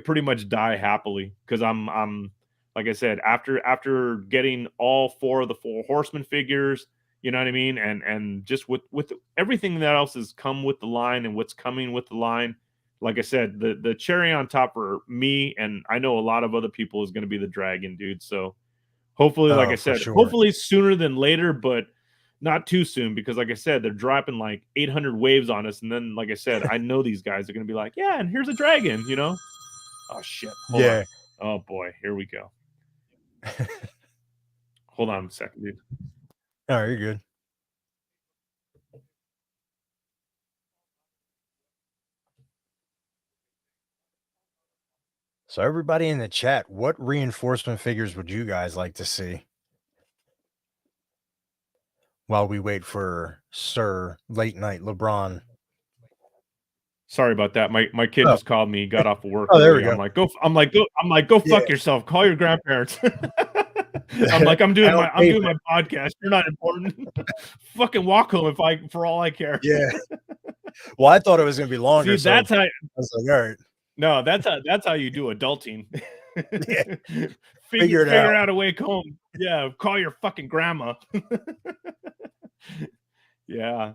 A: pretty much die happily because I'm like I said, after getting all four of the four horsemen figures, you know what I mean? And just with everything that else has come with the line and what's coming with the line, like I said, the cherry on top for me, and I know a lot of other people, is gonna be the dragon, dude. So hopefully, like I
B: Oh, for
A: said,
B: sure.
A: hopefully sooner than later, but not too soon because, like I said, they're dropping like 800 waves on us. And then, like I said, I know these guys are going to be like, yeah, and here's a dragon, you know? Oh, shit. Hold on.
B: Yeah.
A: Oh, boy. Here we go. Hold on a second, dude.
B: Oh, you're good. So everybody in the chat, what reinforcement figures would you guys like to see? While we wait for Sir Late Night LeBron.
A: Sorry about that. My kid
B: Oh,
A: just called me. He got off of work
B: oh, there we
A: early.
B: go.
A: I'm like, go
B: Yeah.
A: fuck yourself. Call your grandparents. I'm like, I'm doing my podcast. You're not important. Fucking walk home for all I care.
B: Yeah. Well, I thought it was gonna be longer.
A: See,
B: So
A: that's how
B: I was like, all right.
A: No, that's how you do adulting.
B: Yeah.
A: Figure
B: Figure it out.
A: out a way home. Yeah, call your fucking grandma. Yeah.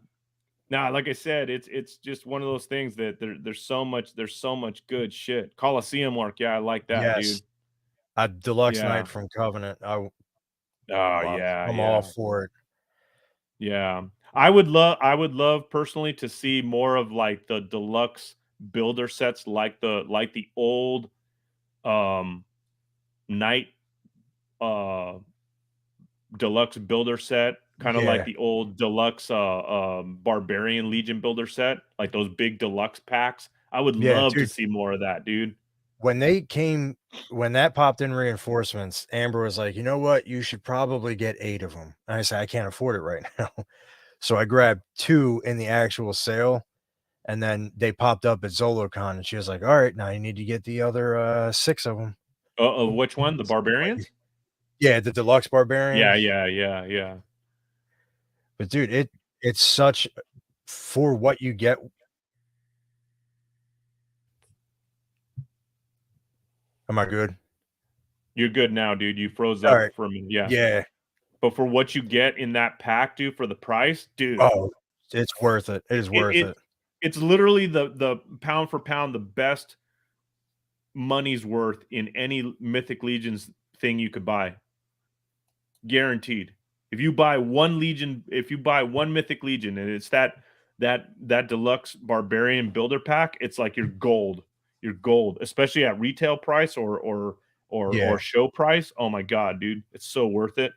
A: Nah, like I said, it's just one of those things that there's so much good shit. Coliseum work, yeah, I like that,
B: Yes.
A: dude.
B: A deluxe
A: Yeah.
B: night from Covenant.
A: Oh
B: I'm
A: yeah,
B: all
A: yeah.
B: for it.
A: Yeah. I would love personally to see more of like the deluxe builder sets like the old night deluxe builder set, kind of like
B: Yeah.
A: the old deluxe barbarian legion builder set, like those big deluxe packs. I would
B: Yeah,
A: love to
B: dude.
A: see more of that, dude.
B: When that popped in reinforcements, Amber was like, you know what? You should probably get 8 of them. And I said, I can't afford it right now. So I grabbed 2 in the actual sale. And then they popped up at ZoloCon, and she was like, all right, now you need to get the other 6 of them.
A: Which one? The barbarians?
B: Yeah, the deluxe
A: Yeah,
B: barbarians.
A: yeah.
B: But dude, it's such for what you get. Am I good?
A: You're good now, dude. You froze
B: All
A: up
B: right.
A: for me. Yeah.
B: Yeah.
A: But for what you get in that pack, dude, for the price, dude,
B: Oh, it's worth it. It is worth it.
A: it's literally the pound for pound the best money's worth in any Mythic Legions thing you could buy. Guaranteed. If you buy one Mythic Legion and it's that deluxe barbarian builder pack, it's like you're gold. You're gold, especially at retail price or
B: Yeah.
A: show price. Oh my god, dude, it's so worth it.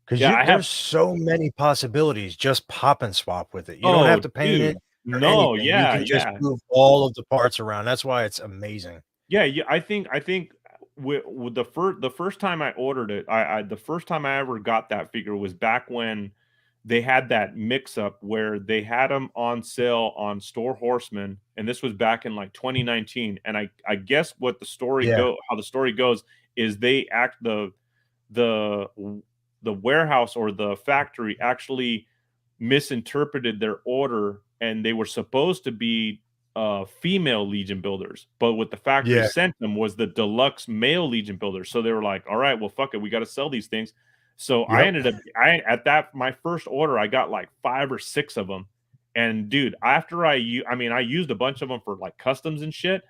B: Because
A: Yeah,
B: there's so many possibilities. Just pop and swap with it. You don't
A: Oh,
B: have to paint
A: dude.
B: it or
A: No,
B: anything. You
A: yeah,
B: can just
A: yeah.
B: move all of the parts around. That's why it's amazing.
A: Yeah, I think with the first time I ordered it, the first time I ever got that figure was back when they had that mix up where they had them on sale on Store Horseman, and this was back in like 2019. And I guess what the story
B: Yeah.
A: how the story goes is the the warehouse or the factory actually misinterpreted their order, and they were supposed to be female Legion builders, but what the factory
B: Yeah.
A: sent them was the deluxe male Legion builders. So they were like, all right, well, fuck it, we got to sell these things. So I
B: Yep.
A: ended up, at that my first order, I got like 5 or 6 of them. And dude, after I used a bunch of them for like customs and shit.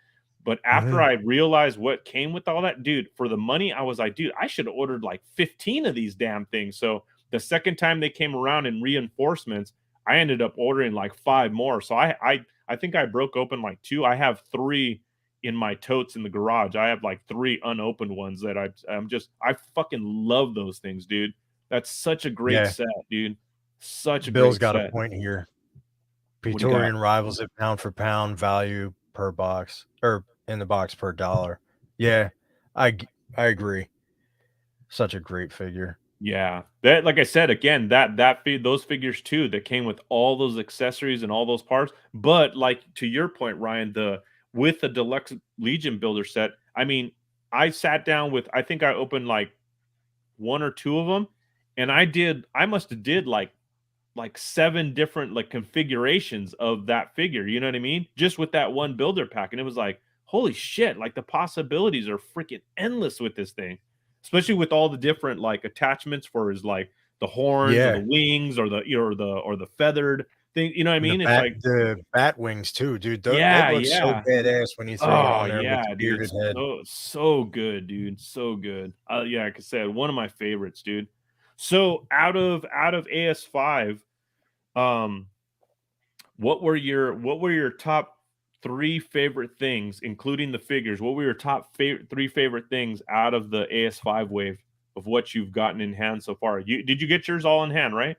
A: But after I realized what came with all that, dude, for the money, I was like, dude, I should have ordered like 15 of these damn things. So the second time they came around in reinforcements, I ended up ordering like 5 more. So I think I broke open like 2. I have 3 in my totes in the garage. I have like 3 unopened ones that I fucking love those things, dude. That's such a great
B: Yeah.
A: set, dude. Such a
B: Bill's
A: great
B: got
A: set.
B: a point here.
A: do you got?
B: Praetorian rivals it pound for pound value per box or in the box per dollar. Yeah, I agree. Such a great figure.
A: Yeah, that, like I said, again, those figures too that came with all those accessories and all those parts. But like to your point, Ryan, with the deluxe Legion builder set, I mean, I sat down with, I think I opened like 1 or 2 of them, and I must have did like 7 different like configurations of that figure. You know what I mean? Just with that one builder pack, and it was like, holy shit! Like the possibilities are freaking endless with this thing, especially with all the different like attachments for his like the horns or
B: Yeah.
A: the wings or the feathered thing. You know what I mean?
B: The
A: It's like,
B: the bat wings too, dude.
A: yeah,
B: That looks so
A: yeah.
B: badass when you throw it
A: Oh
B: on there with
A: yeah,
B: the
A: dude.
B: bearded head.
A: So good, dude. So good. Yeah, like I said, one of my favorites, dude. So out of AS5, what were your top 3 favorite things, including the figures? What were your top 3 favorite things out of the AS5 wave of what you've gotten in hand so far? Did you get yours all in hand, right?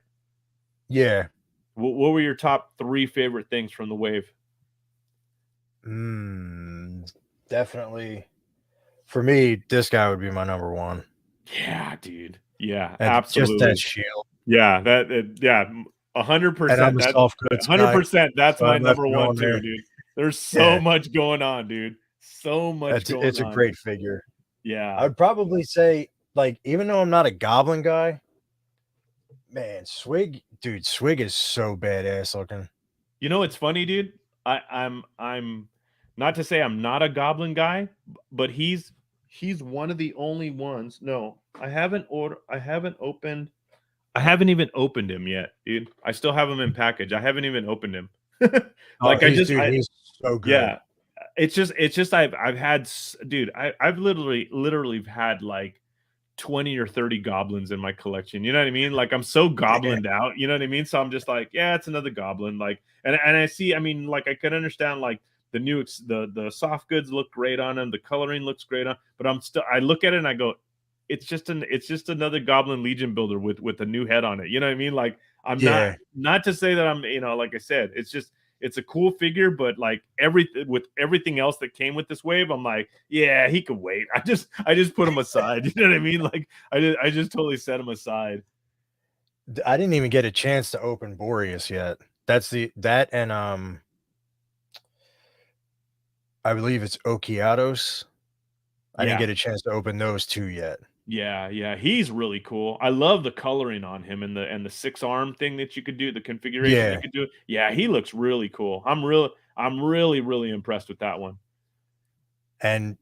B: Yeah.
A: What were your top 3 favorite things from the wave?
B: Definitely. For me, this guy would be my number 1.
A: Yeah, dude. Yeah,
B: And
A: absolutely.
B: just that shield.
A: Yeah, yeah, 100%.
B: And I'm a soft goods guy,
A: 100%. That's
B: so
A: my
B: I'm left
A: number
B: it
A: 1
B: on
A: too,
B: there.
A: dude. There's so
B: Yeah.
A: much going on, dude. So much going on.
B: It's a great figure.
A: Yeah.
B: I would probably say, like, even though I'm not a goblin guy, man, Swig is so badass looking.
A: You know, it's funny, dude. I'm not to say I'm not a goblin guy, but he's one of the only ones. No, I haven't even opened him yet, dude. I still have him in package. I haven't even opened him.
B: He's so good.
A: Yeah. It's just I've had, dude, I've literally had like 20 or 30 goblins in my collection. You know what I mean? Like I'm so goblined out, you know what I mean? So I'm just like, yeah, it's another goblin. Like, and I see, I mean, like I can understand like the soft goods look great on them, the coloring looks great on, but I look at it and I go, it's just another Goblin Legion builder with a new head on it. You know what I mean? Like I'm not to say that I'm, like I said, it's a cool figure, but like everything else that came with this wave, I'm like, yeah, he could wait. I just put him aside. You know what I mean? Like I just totally set him aside.
B: I didn't even get a chance to open Boreas yet. And I believe it's Okiatos. I didn't get a chance to open those 2 yet.
A: Yeah, he's really cool. I love the coloring on him and the 6-arm thing that you could do, the configuration you could do. Yeah, he looks really cool. I'm really impressed with that one.
B: And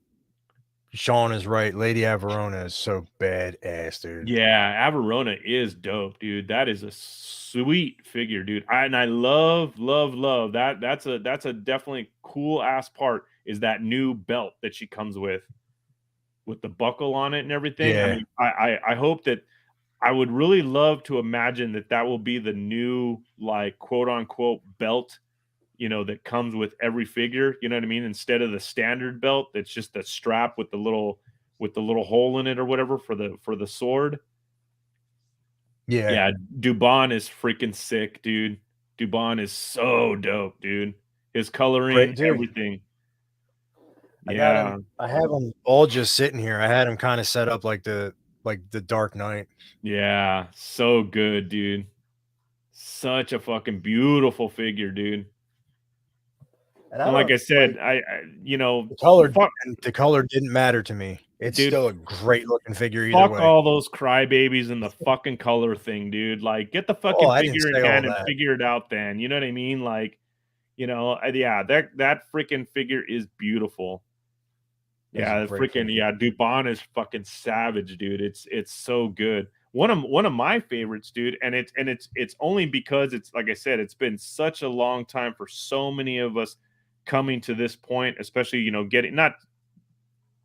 B: Sean is right. Lady Averona is so badass, dude.
A: Yeah, Averona is dope, dude. That is a sweet figure, dude. I love that. That's a definitely cool ass part, is that new belt that she comes with the buckle on it and everything.
B: Yeah.
A: I mean, I hope that, I would really love to imagine that will be the new, like, quote unquote belt, that comes with every figure. You know what I mean? Instead of the standard belt, that's just the strap with the little hole in it or whatever for the sword. Yeah, Dubon is freaking sick, dude. Dubon is so dope, dude. His coloring, everything.
B: I have them all just sitting here. I had them kind of set up like the Dark Knight.
A: Yeah, so good, dude. Such a fucking beautiful figure, dude. And like I said, the color didn't matter to me.
B: It's
A: Dude,
B: still a great looking figure either
A: fuck
B: way.
A: all those crybabies and the fucking color thing, dude. Like, get the fucking
B: I didn't
A: figure in
B: say all
A: hand and
B: that.
A: figure it out then. You know what I mean? Like, yeah, that freaking figure is beautiful.
B: It's a
A: Yeah,
B: great
A: freaking
B: figure.
A: Dubon is fucking savage, dude. It's so good. One of my favorites, dude, and it's only because it's like I said, it's been such a long time for so many of us coming to this point, especially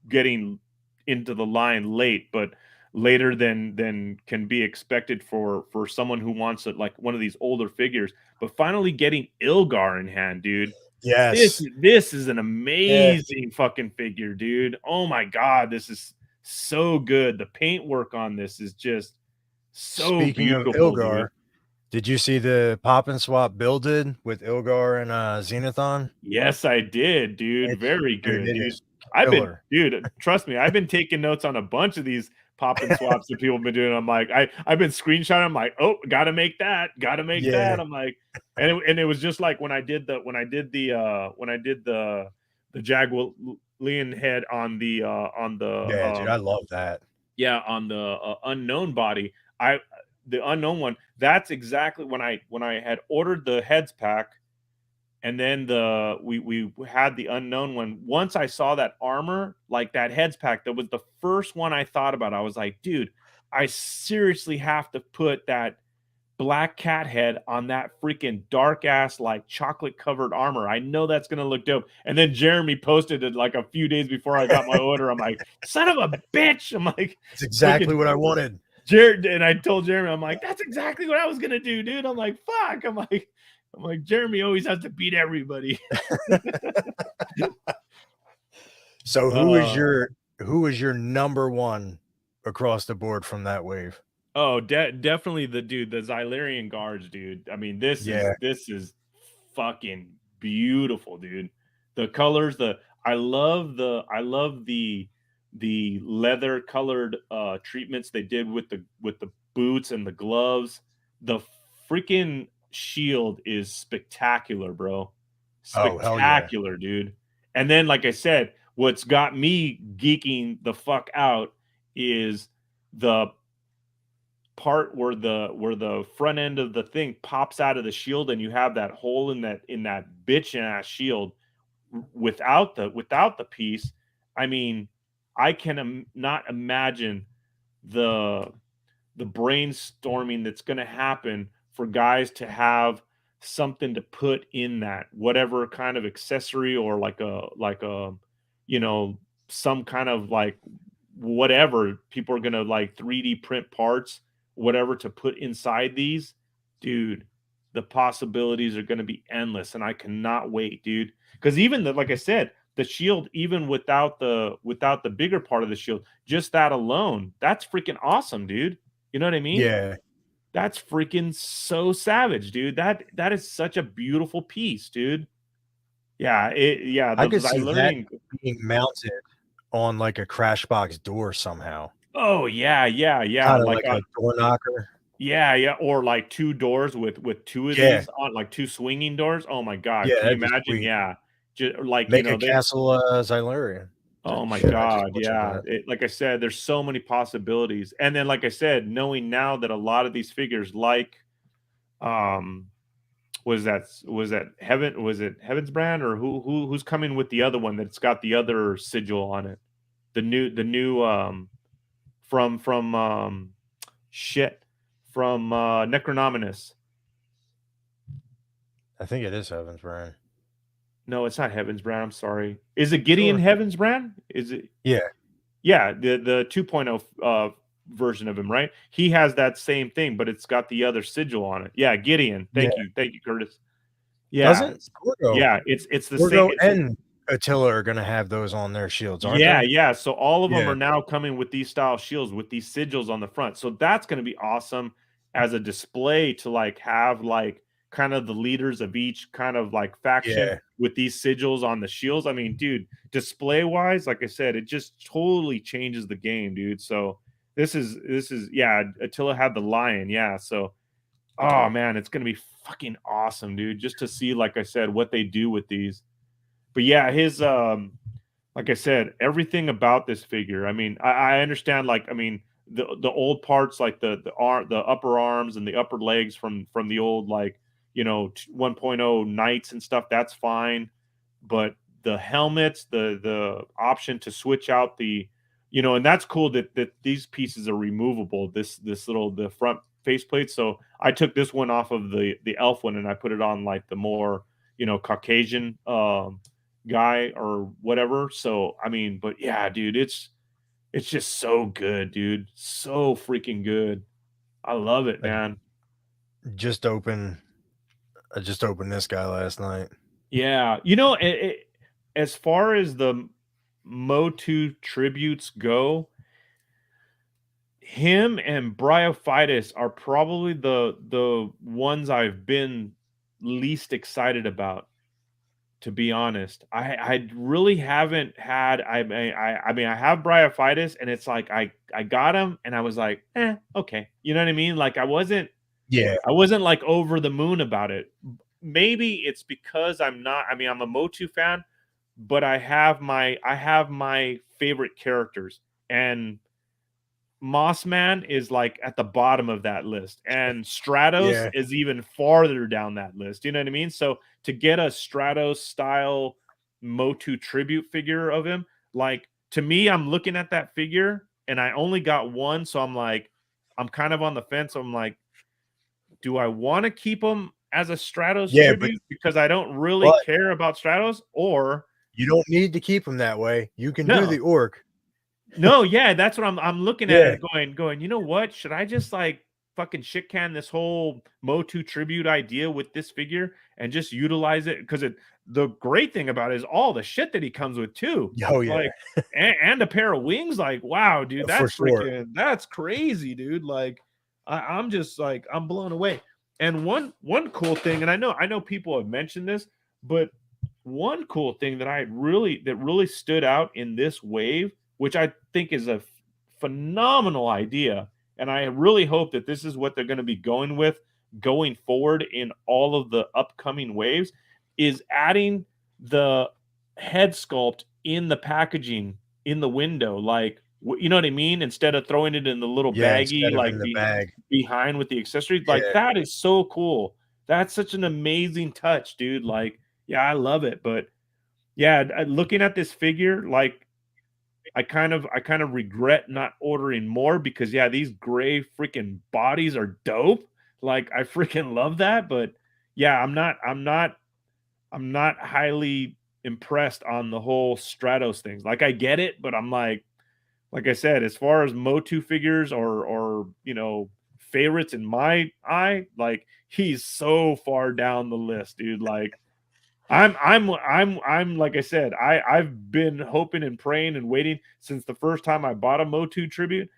A: getting into the line late, but later than can be expected for someone who wants it, like one of these older figures, but finally getting Ilgar in hand, dude.
B: Yes.
A: This is an
B: Yeah.
A: amazing fucking figure, dude. Oh my god, this is so good. The paintwork on this is just so
B: Speaking of
A: beautiful,
B: Ilgar,
A: dude.
B: did you see the pop and swap Bill did with Ilgar and Xenathon?
A: Yes, I did, dude. Very
B: Dude,
A: good,
B: it
A: dude.
B: is killer.
A: Trust me, I've been taking notes on a bunch of these pop and swaps that people have been doing. I'm like, I've been screenshotting. I'm like, oh, gotta make that.
B: Yeah.
A: I'm like, and it was just like when I did the Jagualian head on the
B: Yeah, dude, I love that.
A: on the unknown body. The unknown one. That's exactly when I had ordered the heads pack, and then we had the unknown one. Once I saw that armor, like that heads pack, that was the first one I thought about. I was like, dude, I seriously have to put that black cat head on that freaking dark ass like chocolate covered armor. I know that's gonna look dope. And then Jeremy posted it like a few days before I got my order. I'm like, son of a bitch. I'm like,
B: It's exactly what I wanted.
A: Jared, and I told Jeremy, I'm like, that's exactly what I was gonna do, dude. I'm like, fuck. I'm like, Jeremy always has to beat everybody.
B: So who is your number one across the board from that wave?
A: Oh, definitely the Xylarian guards, dude. I mean, this is fucking beautiful, dude. The colors, I love the leather colored treatments they did with the boots and the gloves. The freaking shield is spectacular, bro.
B: Oh, hell yeah.
A: Spectacular, dude. And then, like I said, what's got me geeking the fuck out is the part where the front end of the thing pops out of the shield, and you have that hole in that bitch ass shield without the piece. I mean, I can not imagine the brainstorming that's going to happen for guys to have something to put in that, whatever kind of accessory, or like a some kind of like whatever people are going to like 3D print parts, whatever, to put inside these. Dude, the possibilities are going to be endless, and I cannot wait, dude. Because even like I said, the shield, even without the bigger part of the shield, just that alone, that's freaking awesome, dude. You know what I mean?
B: Yeah.
A: That's freaking so savage, dude. That is such a beautiful piece, dude. Yeah,
B: I
A: the
B: could see that
A: Xylarian.
B: being mounted on like a crash box door somehow.
A: Oh yeah.
B: Kind of like a door knocker.
A: Yeah, or like two doors with two of these on, like two swinging doors. Oh my god,
B: Yeah,
A: can you
B: that'd be
A: imagine?
B: sweet.
A: Yeah, just like
B: Make a castle Xylarian.
A: Oh my
B: Shit, I just
A: god,
B: butchered
A: yeah.
B: that.
A: Like I said, there's so many possibilities. And then, like I said, knowing now that a lot of these figures, like, was it Heaven's Brand, or who's coming with the other one that's got the other sigil on it? The new from Necronominus.
B: I think it is Heaven's Brand.
A: No, it's not Heaven's Brand. I'm sorry. Is it Gideon Heaven's Brand? Is it?
B: Yeah.
A: Yeah, the 2.0 version of him, right? He has that same thing, but it's got the other sigil on it. Yeah, Gideon. Thank you, Curtis. Yeah,
B: Doesn't Gorgo?
A: Yeah, it's the
B: Gorgo
A: same.
B: and Attila are going to have those on their shields, aren't they?
A: Yeah. So all of them are now coming with these style shields with these sigils on the front. So that's going to be awesome as a display to like have like kind of the leaders of each kind of like faction with these sigils on the shields. I mean, dude, display wise, like I said, it just totally changes the game, dude. So this is Attila had the lion. Yeah. So, oh man, it's going to be fucking awesome, dude, just to see, like I said, what they do with these. But yeah, his like I said, everything about this figure. I mean, I understand. Like, I mean, the old parts, like the upper arms and the upper legs from the old, like, 1.0 Knights and stuff. That's fine, but the helmets, the option to switch out and that's cool that these pieces are removable. This little the front faceplate. So I took this one off of the elf one and I put it on like the more Caucasian guy or whatever. So I mean, but yeah, dude, it's just so good, dude. So freaking good. I love it,
B: I
A: man.
B: just opened I just opened this guy last night.
A: Yeah. As far as the Motu tributes go, him and Bryophytus are probably the ones I've been least excited about, to be honest. I really haven't had. I mean I have Bryophytus and it's like I got him and I was like, okay. You know what I mean? Like
B: Yeah.
A: I wasn't like over the moon about it. Maybe it's because I'm not. I mean, I'm a Motu fan, but I have my favorite characters, and Mossman is like at the bottom of that list, and Stratos
B: Yeah.
A: is even farther down that list. You know what I mean? So to get a Stratos style Motu tribute figure of him, like, to me, I'm looking at that figure and I only got one, so I'm like, I'm kind of on the fence. I'm like, do I want to keep him as a Stratos
B: Yeah, but
A: tribute because I don't really care about Stratos, or
B: you don't need to keep him that way. You can do
A: no?
B: the orc.
A: No, yeah, that's what I'm looking at
B: Yeah.
A: it going, you know what? Should I just like fucking shit can this whole Motu tribute idea with this figure and just utilize it? Because the great thing about it is all the shit that he comes with too.
B: Oh yeah,
A: Like, and a pair of wings. Like, wow, dude,
B: for sure.
A: that's crazy, dude. Like, I'm just like, I'm blown away. And one cool thing, and I know people have mentioned this, but one cool thing that really stood out in this wave, which I think is a phenomenal idea, and I really hope that this is what they're going to be going with going forward in all of the upcoming waves, is adding the head sculpt in the packaging in the window, like, you know what I mean, instead of throwing it in the little
B: Yeah,
A: baggie,
B: instead of in
A: like
B: the bag.
A: behind with the accessories. Like,
B: Yeah.
A: that is so cool. That's such an amazing touch, dude. Like, yeah, I love it. But yeah, looking at this figure, like, I kind of regret not ordering more, because yeah, these gray freaking bodies are dope. Like, I freaking love that. But yeah, I'm not highly impressed on the whole Stratos things. Like, I get it, but I'm like I said, as far as Motu figures or favorites in my eye, like, he's so far down the list, dude. Like, I'm like I said, I've been hoping and praying and waiting since the first time I bought a Motu tribute.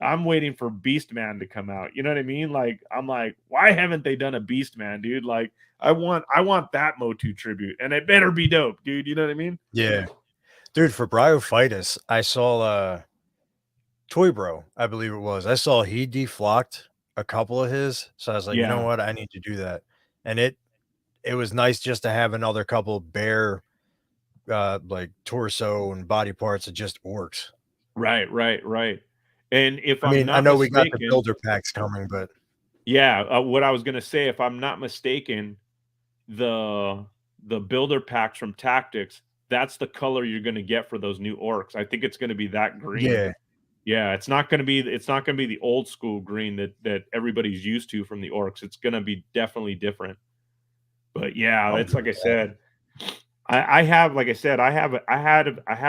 A: I'm waiting for Beastman to come out. You know what I mean? Like, I'm like, why haven't they done a Beastman, dude? Like, I want that Motu tribute, and it better be dope, dude. You know what I mean?
B: Yeah. Dude, for Bryophytus, I saw Toy Bro, I believe it was. I saw he deflocked a couple of his. So I was like, you know
A: Yeah.
B: what? I need to do that. And it was nice just to have another couple bare like torso and body parts of just orcs.
A: Right, right, right. And if
B: I
A: I'm
B: mean, I
A: not
B: know we got the
A: mistaken,
B: builder packs coming, but
A: yeah, what I was gonna say, if I'm not mistaken, the builder packs from Tactics, that's the color you're gonna get for those new orcs. I think it's gonna be that green.
B: yeah.
A: Yeah, it's not gonna be the old school green that everybody's used to from the orcs. It's gonna be definitely different. But yeah,
B: I'm
A: that's
B: good
A: like I
B: with that.
A: said. I have, like I said, I have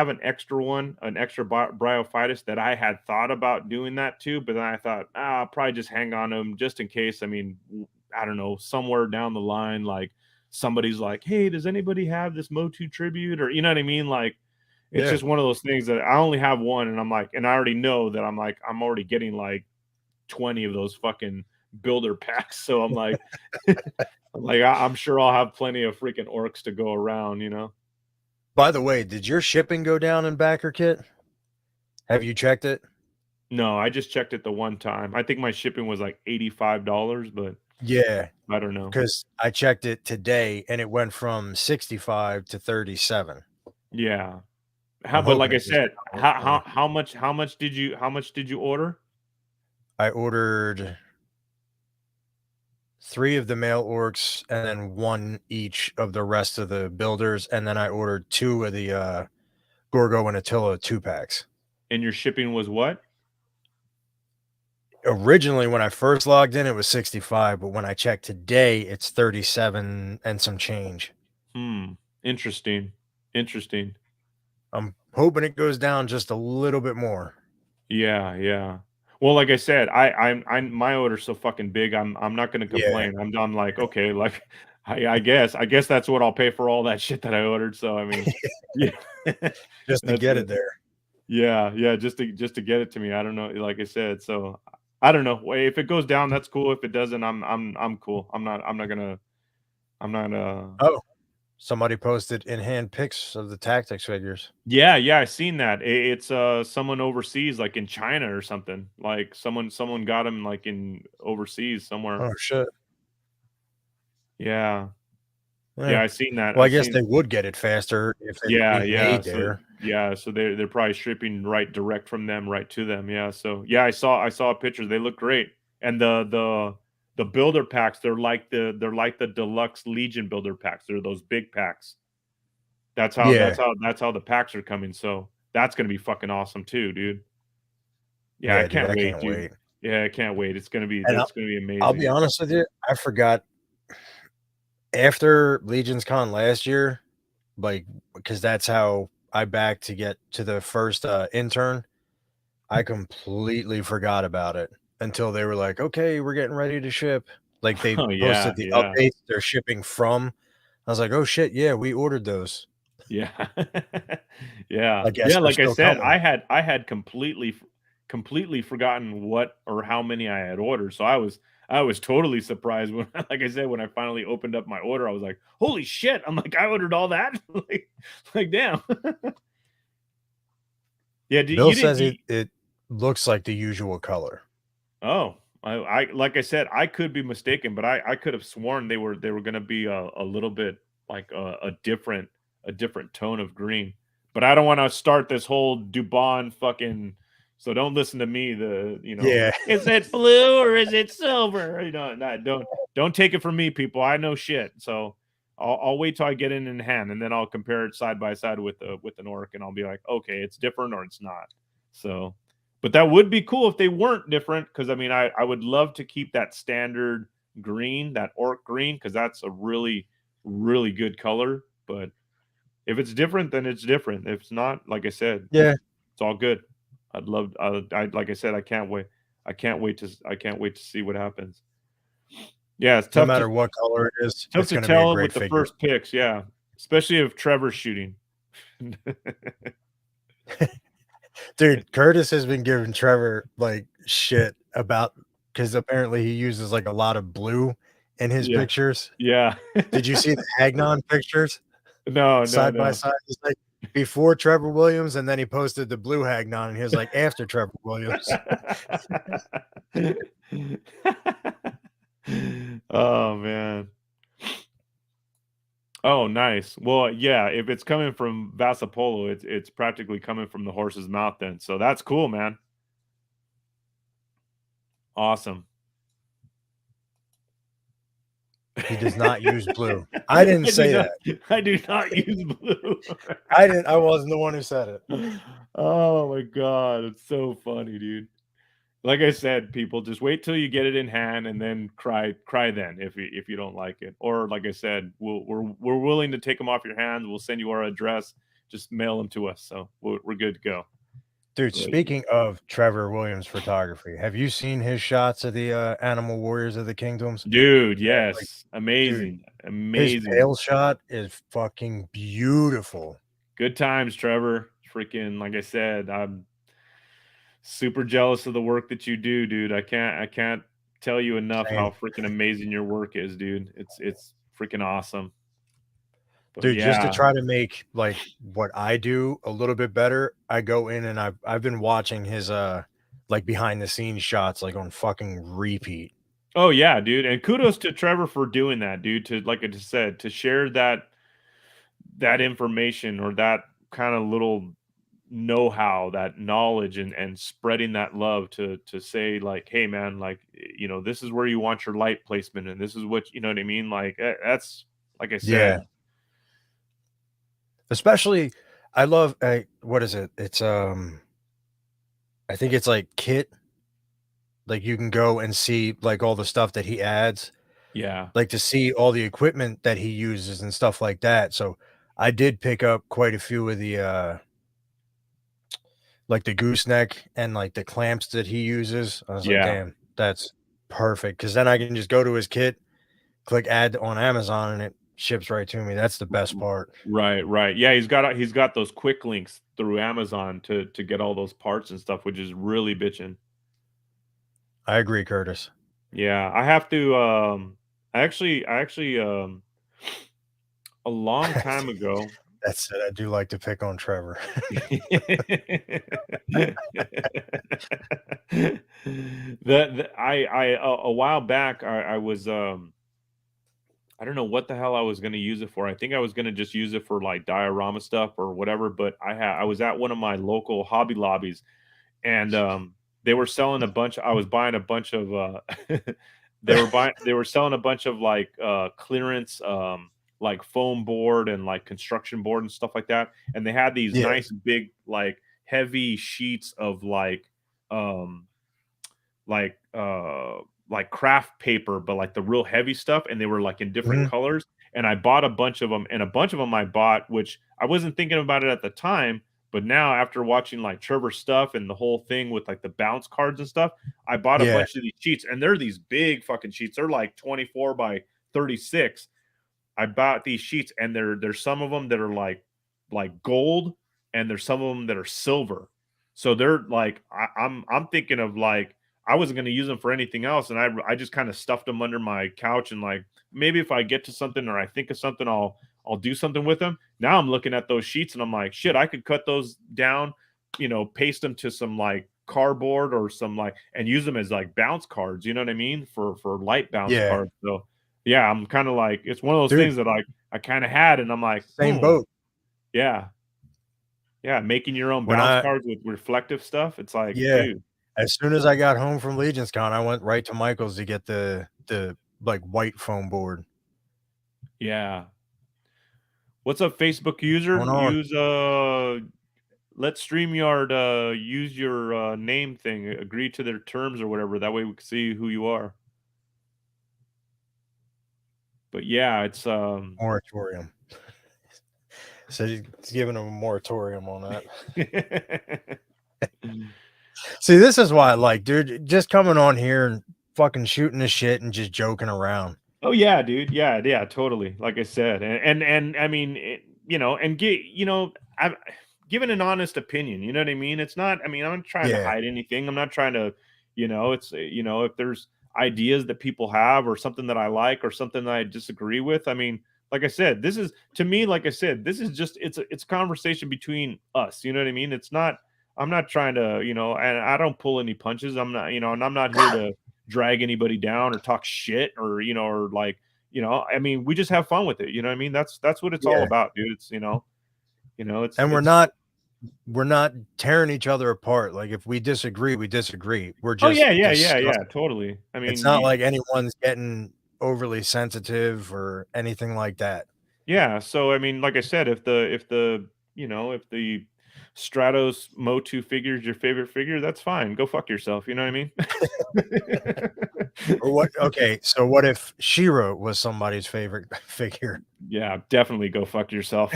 A: an extra one, an extra Bryophytus that I had thought about doing that too, but then I thought, I'll probably just hang on to them just in case. I mean, I don't know, somewhere down the line, like, somebody's like, "Hey, does anybody have this Motu tribute?" Or, you know what I mean? Like, it's
B: Yeah.
A: just one of those things that I only have one, and I'm like, and I already know that I'm already getting like 20 of those fucking builder packs. So I'm like, I'm sure I'll have plenty of freaking orcs to go around, you know?
B: By the way, did your shipping go down in Backer Kit? Have you checked it?
A: No, I just checked it the one time. I think my shipping was like $85, but
B: Yeah,
A: I don't know.
B: because I checked it today and it went from 65 to 37.
A: Yeah. How?
B: I'm
A: But like
B: hoping
A: I
B: it just
A: said,
B: kinda works for me.
A: how much did you order?
B: I ordered 3 of the male orcs and then 1 each of the rest of the builders, and then I ordered 2 of the, Gorgo and Attila 2-packs.
A: And your shipping was what?
B: Originally, when I first logged in, it was 65, but when I checked today, it's 37 and some change.
A: Interesting. Interesting.
B: I'm hoping it goes down just a little bit more.
A: Yeah, yeah. Well, like I said, I'm my order's so fucking big. I'm not gonna
B: Yeah,
A: complain. I'm like, okay, like I guess that's what I'll pay for all that shit that I ordered. So I mean, yeah,
B: just to
A: that's
B: get it there.
A: yeah, yeah, just to get it to me. I don't know, like I said. So I don't know. If it goes down, that's cool. If it doesn't, I'm cool. I'm not
B: Oh, somebody posted in-hand pics of the tactics figures.
A: Yeah, yeah, I seen that. It's someone overseas, like in China or something. Like someone got him like in overseas somewhere.
B: Oh, shit.
A: Yeah. Yeah,
B: Yeah.
A: I seen that.
B: Well,
A: I
B: I guess
A: seen
B: they would get it faster if it's
A: Yeah,
B: being
A: yeah.
B: made
A: So
B: there.
A: yeah, so they're probably shipping right direct from them right to them. Yeah. So yeah, I saw a picture. They look great. And the builder packs, they're like the deluxe Legion builder packs. They're those big packs. That's how that's
B: Yeah.
A: how that's how the packs are coming. So that's gonna be fucking awesome too, dude. Yeah, I
B: Yeah, dude,
A: can't
B: I
A: wait,
B: can't
A: dude.
B: wait.
A: Yeah, I can't wait. It's gonna be
B: And
A: that's gonna be
B: I'll be
A: amazing.
B: honest with you, I forgot after Legion's Con last year, like, because that's how I backed to get to the first intern. I completely forgot about it until they were like, okay, we're getting ready to ship. Like they
A: Oh yeah,
B: posted the
A: yeah,
B: updates they're shipping from. I was like, oh shit, yeah, we ordered those.
A: yeah, yeah,
B: I guess
A: yeah.
B: they're
A: Like I
B: still
A: said,
B: coming.
A: I had completely forgotten what or how many I had ordered. So I was totally surprised when, like I said, when I finally opened up my order, I was like, holy shit! I'm like, I ordered all that. like damn. Yeah,
B: Bill
A: you
B: says
A: didn't.
B: it looks like the usual color.
A: Oh, I like I said, I could be mistaken, but I could have sworn they were gonna be a little bit like a different tone of green. But I don't want to start this whole Dubon fucking. So don't listen to me.
B: Yeah.
A: Is it blue or is it silver? No, don't take it from me, people. I know shit. So I'll wait till I get it in hand, and then I'll compare it side by side with an orc, and I'll be like, okay, it's different or it's not. So but that would be cool if they weren't different, because I mean, I would love to keep that standard green, that orc green, because that's a really, really good color. But if it's different, then it's different. If it's not, like I said,
B: Yeah.
A: it's all good. Like I said, I can't wait to see what happens. Yeah, it's
B: No
A: tough to
B: matter what color it is,
A: tough
B: it's
A: to
B: gonna be a
A: tell
B: great
A: with the
B: figure.
A: first picks. Yeah, especially if Trevor's shooting.
B: Dude, Curtis has been giving Trevor like shit about because apparently he uses like a lot of blue in his
A: Yeah,
B: pictures.
A: yeah.
B: Did you see the Hagnon pictures
A: No, no,
B: side by
A: no.
B: side? It's like before Trevor Williams, and then he posted the blue Hagnon, and he was like after Trevor Williams.
A: Oh man. Oh, nice. Well, yeah, if it's coming from Vasapolo, it's practically coming from the horse's mouth then. So that's cool, man. Awesome.
B: He does not use blue. I didn't
A: I do
B: say
A: not
B: that.
A: I do not use blue.
B: I didn't. I wasn't the one who said it.
A: Oh my god, it's so funny, dude. Like I said, people just wait till you get it in hand and then cry then if you don't like it. Or like I said, we're willing to take them off your hands. We'll send you our address. Just mail them to us. So we're good to go.
B: Dude,
A: But,
B: speaking of Trevor Williams photography, have you seen his shots of the Animal Warriors of the Kingdoms?
A: dude,
B: Like,
A: yes,
B: dude,
A: amazing,
B: his
A: amazing.
B: tail shot is fucking beautiful.
A: Good times, Trevor. Freaking like I said, I'm super jealous of the work that you do, dude. I can't tell you enough
B: Same.
A: how freaking amazing your work is, dude. It's freaking awesome. But
B: Dude, just to
A: yeah,
B: try to make like what I do a little bit better, I go in and I've been watching his like behind the scenes shots like on fucking repeat.
A: oh yeah, dude. And kudos to Trevor for doing that, dude. To like I just said, to share that information or that kind of little know-how, that knowledge, and spreading that love to say like, hey man, like this is where you want your light placement, and this is what you know what I mean. Like that's like I said,
B: Yeah. Especially, I love what is it? It's I think it's like Kit. Like you can go and see like all the stuff that he adds,
A: yeah,
B: like to see all the equipment that he uses and stuff like that. So I did pick up quite a few of the like the gooseneck and like the clamps that he uses. I was like,
A: yeah.
B: damn, that's perfect. Cause then I can just go to his kit, click add on Amazon, and it ships right to me. That's the best part.
A: Right, right. Yeah, he's got those quick links through Amazon to get all those parts and stuff, which is really bitching.
B: I agree, Curtis.
A: Yeah, I have to I actually a long time ago.
B: That's it. I do like to pick on Trevor.
A: A while back I was I don't know what the hell I was going to use it for. I think I was going to just use it for like diorama stuff or whatever, but I was at one of my local Hobby Lobbies, and they were selling a bunch. I was buying a bunch of they were selling a bunch of like clearance like foam board and like construction board and stuff like that, and they had these
B: Yeah.
A: nice big like heavy sheets of um like like craft paper, but like the real heavy stuff, and they were like in different
B: Mhm.
A: colors. And I bought a bunch of them, and a bunch of them I bought, which I wasn't thinking about it at the time, but now after watching like Trevor stuff and the whole thing with like the bounce cards and stuff, I bought a
B: Yeah.
A: bunch of these sheets, and they're these big fucking sheets. They're like 24 by 36. I bought these sheets, and there's some of them that are like gold, and there's some of them that are silver. So they're like I'm thinking of like I wasn't going to use them for anything else, and I just kind of stuffed them under my couch, and like maybe if I get to something or I think of something, I'll do something with them. Now I'm looking at those sheets, and I'm like, shit, I could cut those down, paste them to some like cardboard or some like and use them as like bounce cards. You know what I mean, for light bounce
B: Yeah.
A: cards. So yeah, I'm kind of like it's one of those
B: Dude,
A: things that I kind of had, and I'm like,
B: same boat.
A: yeah, yeah, making your own
B: When
A: bounce
B: I
A: cards with reflective stuff. It's like,
B: Yeah.
A: dude,
B: As soon as I got home from Legion's Con, I went right to Michael's to get the like white foam board.
A: yeah. What's up, Facebook
B: Going
A: user?
B: on.
A: Use let StreamYard use your name thing, agree to their terms or whatever. That way we can see who you are. But yeah, it's
B: Moratorium. So he's giving him a moratorium on that. See, this is why I like, dude, just coming on here and fucking shooting the shit and just joking around.
A: Oh yeah, dude. Yeah, yeah, totally. Like I said, and I mean, and get I'm giving an honest opinion. You know what I mean? It's not. I mean, I'm not trying to
B: Yeah.
A: hide anything. I'm not trying to, it's if there's ideas that people have or something that I like or something that I disagree with. I mean, like I said, this is to me. Like I said, this is just it's a conversation between us. You know what I mean? It's not. I'm not trying to, and I don't pull any punches. I'm not, and I'm not here to drag anybody down or talk shit or or like I mean we just have fun with it, you know what I mean. That's what it's all
B: Yeah.
A: about, dude. It's it's
B: And
A: it's
B: we're not tearing each other apart. Like if we disagree, we disagree. We're
A: oh
B: just
A: yeah, yeah, yeah,
B: discussing.
A: yeah, totally. I
B: It's
A: mean
B: not like anyone's getting overly sensitive or anything like that.
A: yeah, so I mean like I said, if the if the Stratos Motu figure is your favorite figure, that's fine, go fuck yourself, you know what I mean.
B: Or what? Okay, so what if Shiro was somebody's favorite figure?
A: Yeah, definitely go fuck yourself.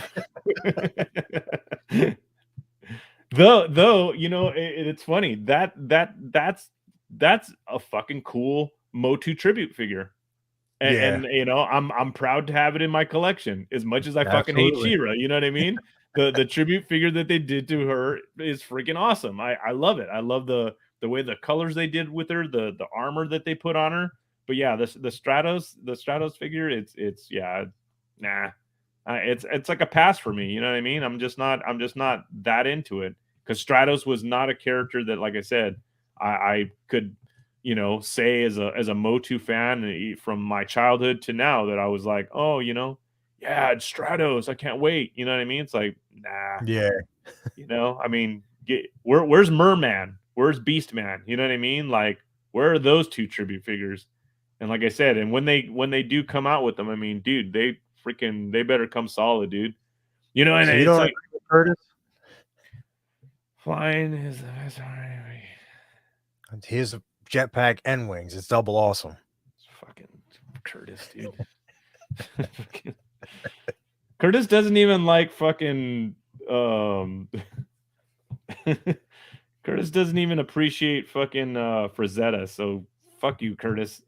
A: Though it's funny that's a fucking cool Motu tribute figure,
B: Yeah,
A: and I'm proud to have it in my collection. As much as I fucking hate
B: absolutely.
A: She-Ra, you know what I mean. The tribute figure that they did to her is freaking awesome. I love it. I love the way the colors they did with her, the armor that they put on her. But yeah, the Stratos figure, it's yeah, nah. It's like a pass for me. You know what I mean? I'm just not that into it because Stratos was not a character that, like I said, I could say as a Motu fan from my childhood to now that I was like, oh, yeah, it's Stratos. I can't wait. You know what I mean? It's like, nah.
B: Yeah,
A: You know, I mean, where's Merman? Where's Beastman? You know what I mean? Like, where are those two tribute figures? And like I said, and when they do come out with them, I mean, dude, they better come solid, dude. You know, and
B: So you
A: it's
B: don't
A: like
B: agree with Curtis?
A: flying is the best.
B: Here's a jetpack and wings. It's double awesome.
A: It's fucking Curtis, dude. Curtis doesn't even like fucking Curtis doesn't even appreciate fucking Frazetta, so fuck you, Curtis.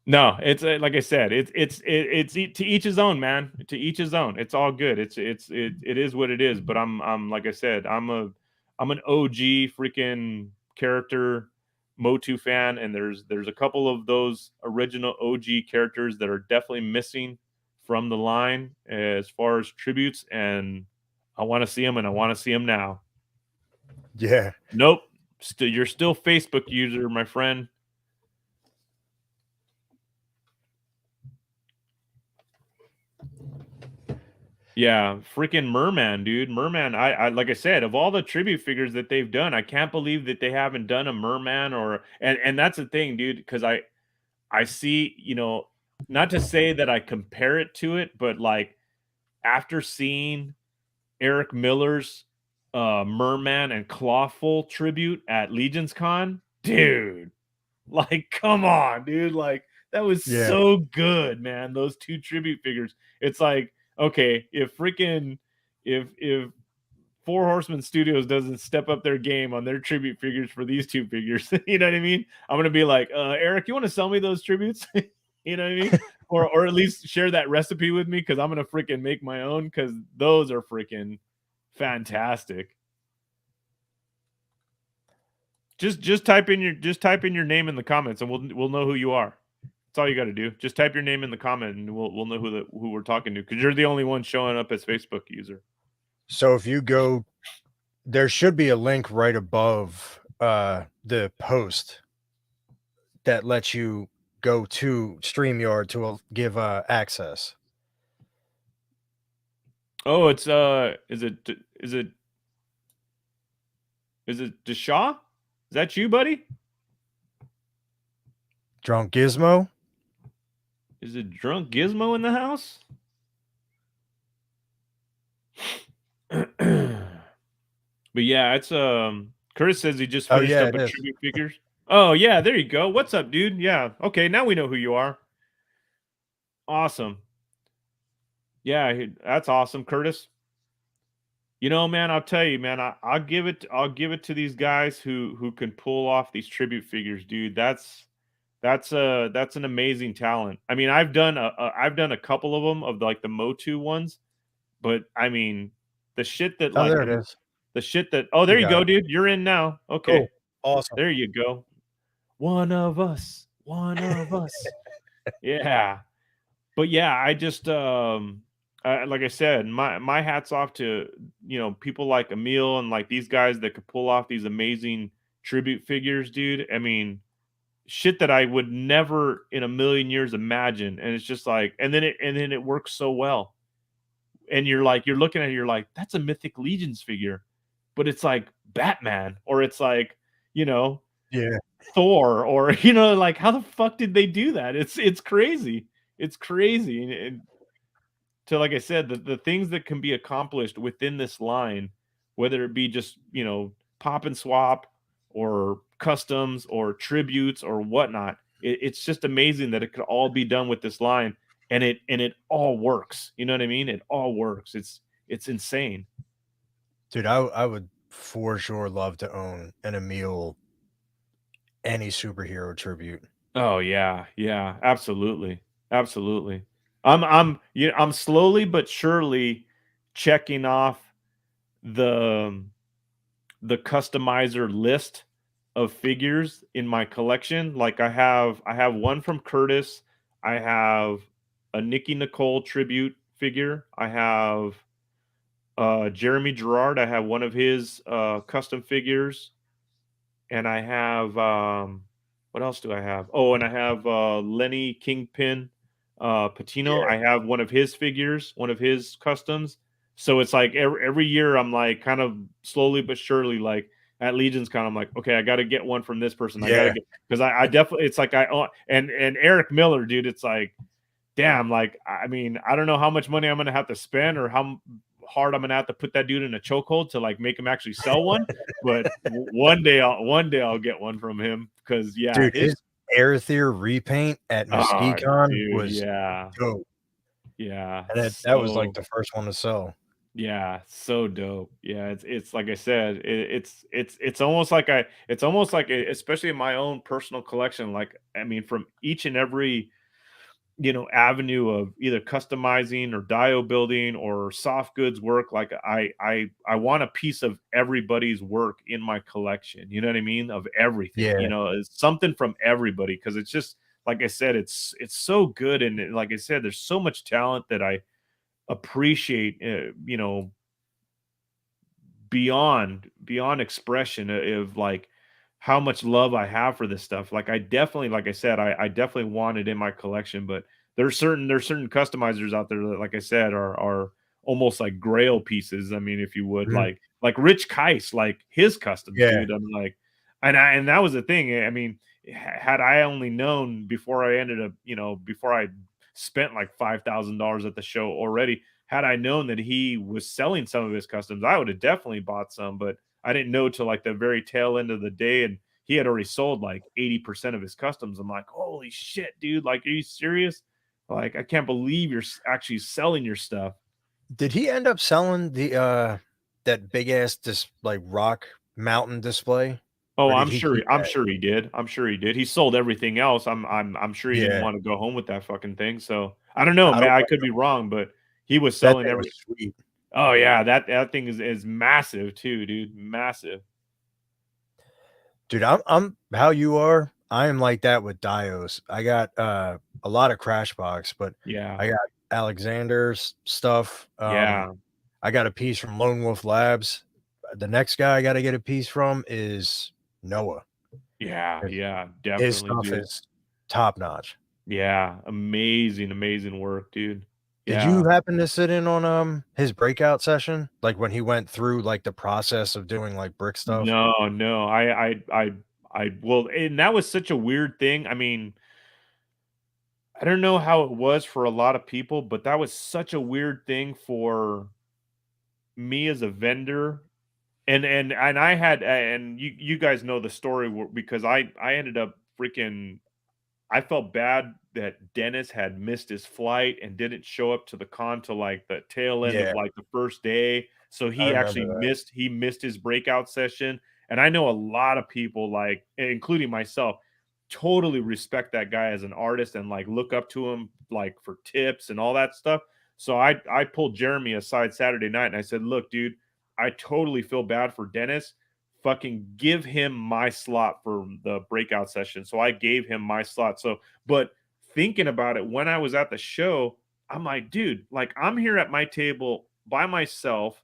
A: No, it's like I said, it's to each his own, man. To each his own. It's all good. It is what it is. But I'm like I said, I'm an OG freaking character Motu fan, and there's a couple of those original OG characters that are definitely missing from the line as far as tributes, and I want to see them, and I want to see them now.
B: Yeah.
A: Nope, you're still Facebook user, my friend. Yeah, freaking Merman, dude. Merman, I like I said, of all the tribute figures that they've done, I can't believe that they haven't done a Merman or and that's the thing, dude, because I see, you know, not to say that I compare it to it, but like after seeing Eric Miller's Merman and Clawful tribute at Legion's Con, dude, like come on, dude, like that was
B: Yeah.
A: so good, man. Those two tribute figures. It's like, okay, if Four Horsemen Studios doesn't step up their game on their tribute figures for these two figures, you know what I mean? I'm gonna be like, Eric, you want to sell me those tributes? You know what I mean? or at least share that recipe with me because I'm gonna freaking make my own because those are freaking fantastic. Just type in your name in the comments and we'll know who you are. That's all you got to do. Just type your name in the comment and we'll know who we're talking to because you're the only one showing up as Facebook user.
B: So if you go, there should be a link right above the post that lets you go to StreamYard to give access.
A: Oh, it's is it Deshaw? Is that you, buddy?
B: Drunk Gizmo?
A: Is it Drunk Gizmo in the house? But yeah, it's Curtis says he just finished up with tribute figures. Oh yeah, there you go. What's up, dude? Yeah, okay, now we know who you are. Awesome. Yeah, that's awesome, Curtis. You know, man, I'll tell you, man, I'll give it to these guys who can pull off these tribute figures, dude. That's an amazing talent. I mean, I've done a couple of them of like the Motu ones, but I mean, the shit that like
B: there it is.
A: The shit that there you go, dude. You're in now. Okay.
B: Cool. Awesome.
A: There you go. One of us. Yeah. But yeah, I just like I said, my hat's off to, you know, people like Emil and like these guys that could pull off these amazing tribute figures, dude. I mean, shit that I would never in a million years imagine. And it's just like, and then it works so well. And you're looking at it, you're like, that's a Mythic Legions figure, but it's like Batman, or it's like, you know, Thor, or you know, like how the fuck did they do that? It's crazy. It's crazy. And to, like I said, the things that can be accomplished within this line, whether it be just, you know, pop and swap or customs or tributes or whatnot, it's just amazing that it could all be done with this line, and it all works. You know what I mean? It all works. It's insane.
B: Dude, I would for sure love to own an Emil any superhero tribute.
A: Oh yeah, absolutely. I'm slowly but surely checking off the customizer list of figures in my collection. Like I have one from Curtis. I have a Nikki Nicole tribute figure. I have Jeremy Gerard. I have one of his custom figures. And I have what else do I have? Oh, and I have Lenny Kingpin Patino.
B: Yeah.
A: I have one of his figures, one of his customs. So it's like every year I'm like kind of slowly but surely like at Legion's Con, I'm like, okay, I got to get one from this person. I got to
B: Yeah.
A: get, because I definitely, it's like and Eric Miller, dude, it's like, damn, like, I mean, I don't know how much money I'm going to have to spend or how hard I'm going to have to put that dude in a chokehold to like make him actually sell one. But one day I'll get one from him because yeah,
B: Dude, his Aether repaint at
A: oh,
B: MesquiteCon
A: dude,
B: was
A: yeah,
B: dope.
A: yeah,
B: And that was like the first one to sell.
A: yeah, so dope. Yeah, it's like I said, it's almost like it's almost like especially in my own personal collection. Like I mean, from each and every avenue of either customizing or dio building or soft goods work, like I want a piece of everybody's work in my collection, you know what I mean, of everything,
B: Yeah.
A: it's something from everybody, because it's just like I said, it's so good, and like I said, there's so much talent that I appreciate, beyond expression of like how much love I have for this stuff. Like I definitely, like I said, I definitely want it in my collection, but there's certain customizers out there that, like I said, are almost like grail pieces. I mean, if you would,
B: Mhm.
A: like Rich Keiss, like his customs,
B: Yeah.
A: dude. I'm like, and that was the thing. I mean, had I only known before I ended up, before I spent like $5,000 at the show already, had I known that he was selling some of his customs, I would have definitely bought some, but I didn't know till like the very tail end of the day, and he had already sold like 80% of his customs. I'm like, holy shit, dude! Like, are you serious? Like, I can't believe you're actually selling your stuff.
B: Did he end up selling the that big ass like rock mountain display?
A: Oh,
B: Or did
A: I'm
B: he
A: sure.
B: keep
A: I'm
B: that?
A: sure he did. I'm sure he did. He sold everything else. I'm sure he didn't
B: Yeah.
A: want to go home with that fucking thing. So I don't know,
B: I
A: man.
B: don't
A: I
B: blame
A: could be
B: him.
A: wrong, but he was
B: That
A: selling
B: thing
A: every.
B: was sweet.
A: Oh yeah, that thing is massive too, dude. Massive.
B: Dude, I'm how you are. I am like that with dios. I got a lot of Crashbox, but
A: Yeah.
B: I got Alexander's stuff.
A: Yeah.
B: I got a piece from Lone Wolf Labs. The next guy I got to get a piece from is Noah.
A: Yeah. Yeah.
B: His
A: Definitely,
B: stuff
A: dude.
B: is top notch.
A: Yeah, amazing, amazing work, dude.
B: Did you
A: Yeah.
B: happen to sit in on his breakout session? Like when he went through like the process of doing like brick stuff?
A: No, no. Well, and that was such a weird thing. I mean, I don't know how it was for a lot of people, but that was such a weird thing for me as a vendor. And I had, and you guys know the story, because I ended up freaking, I felt bad that Dennis had missed his flight and didn't show up to the con till like the tail end of
B: Yeah,
A: like the first day. So
B: I
A: he
B: remember
A: actually
B: that.
A: missed his breakout session. And I know a lot of people, like including myself, totally respect that guy as an artist and like look up to him like for tips and all that stuff. So I pulled Jeremy aside Saturday night and I said, "Look, dude, I totally feel bad for Dennis. Fucking give him my slot for the breakout session." So I gave him my slot. So, but thinking about it, when I was at the show, I'm like, dude, like I'm here at my table by myself,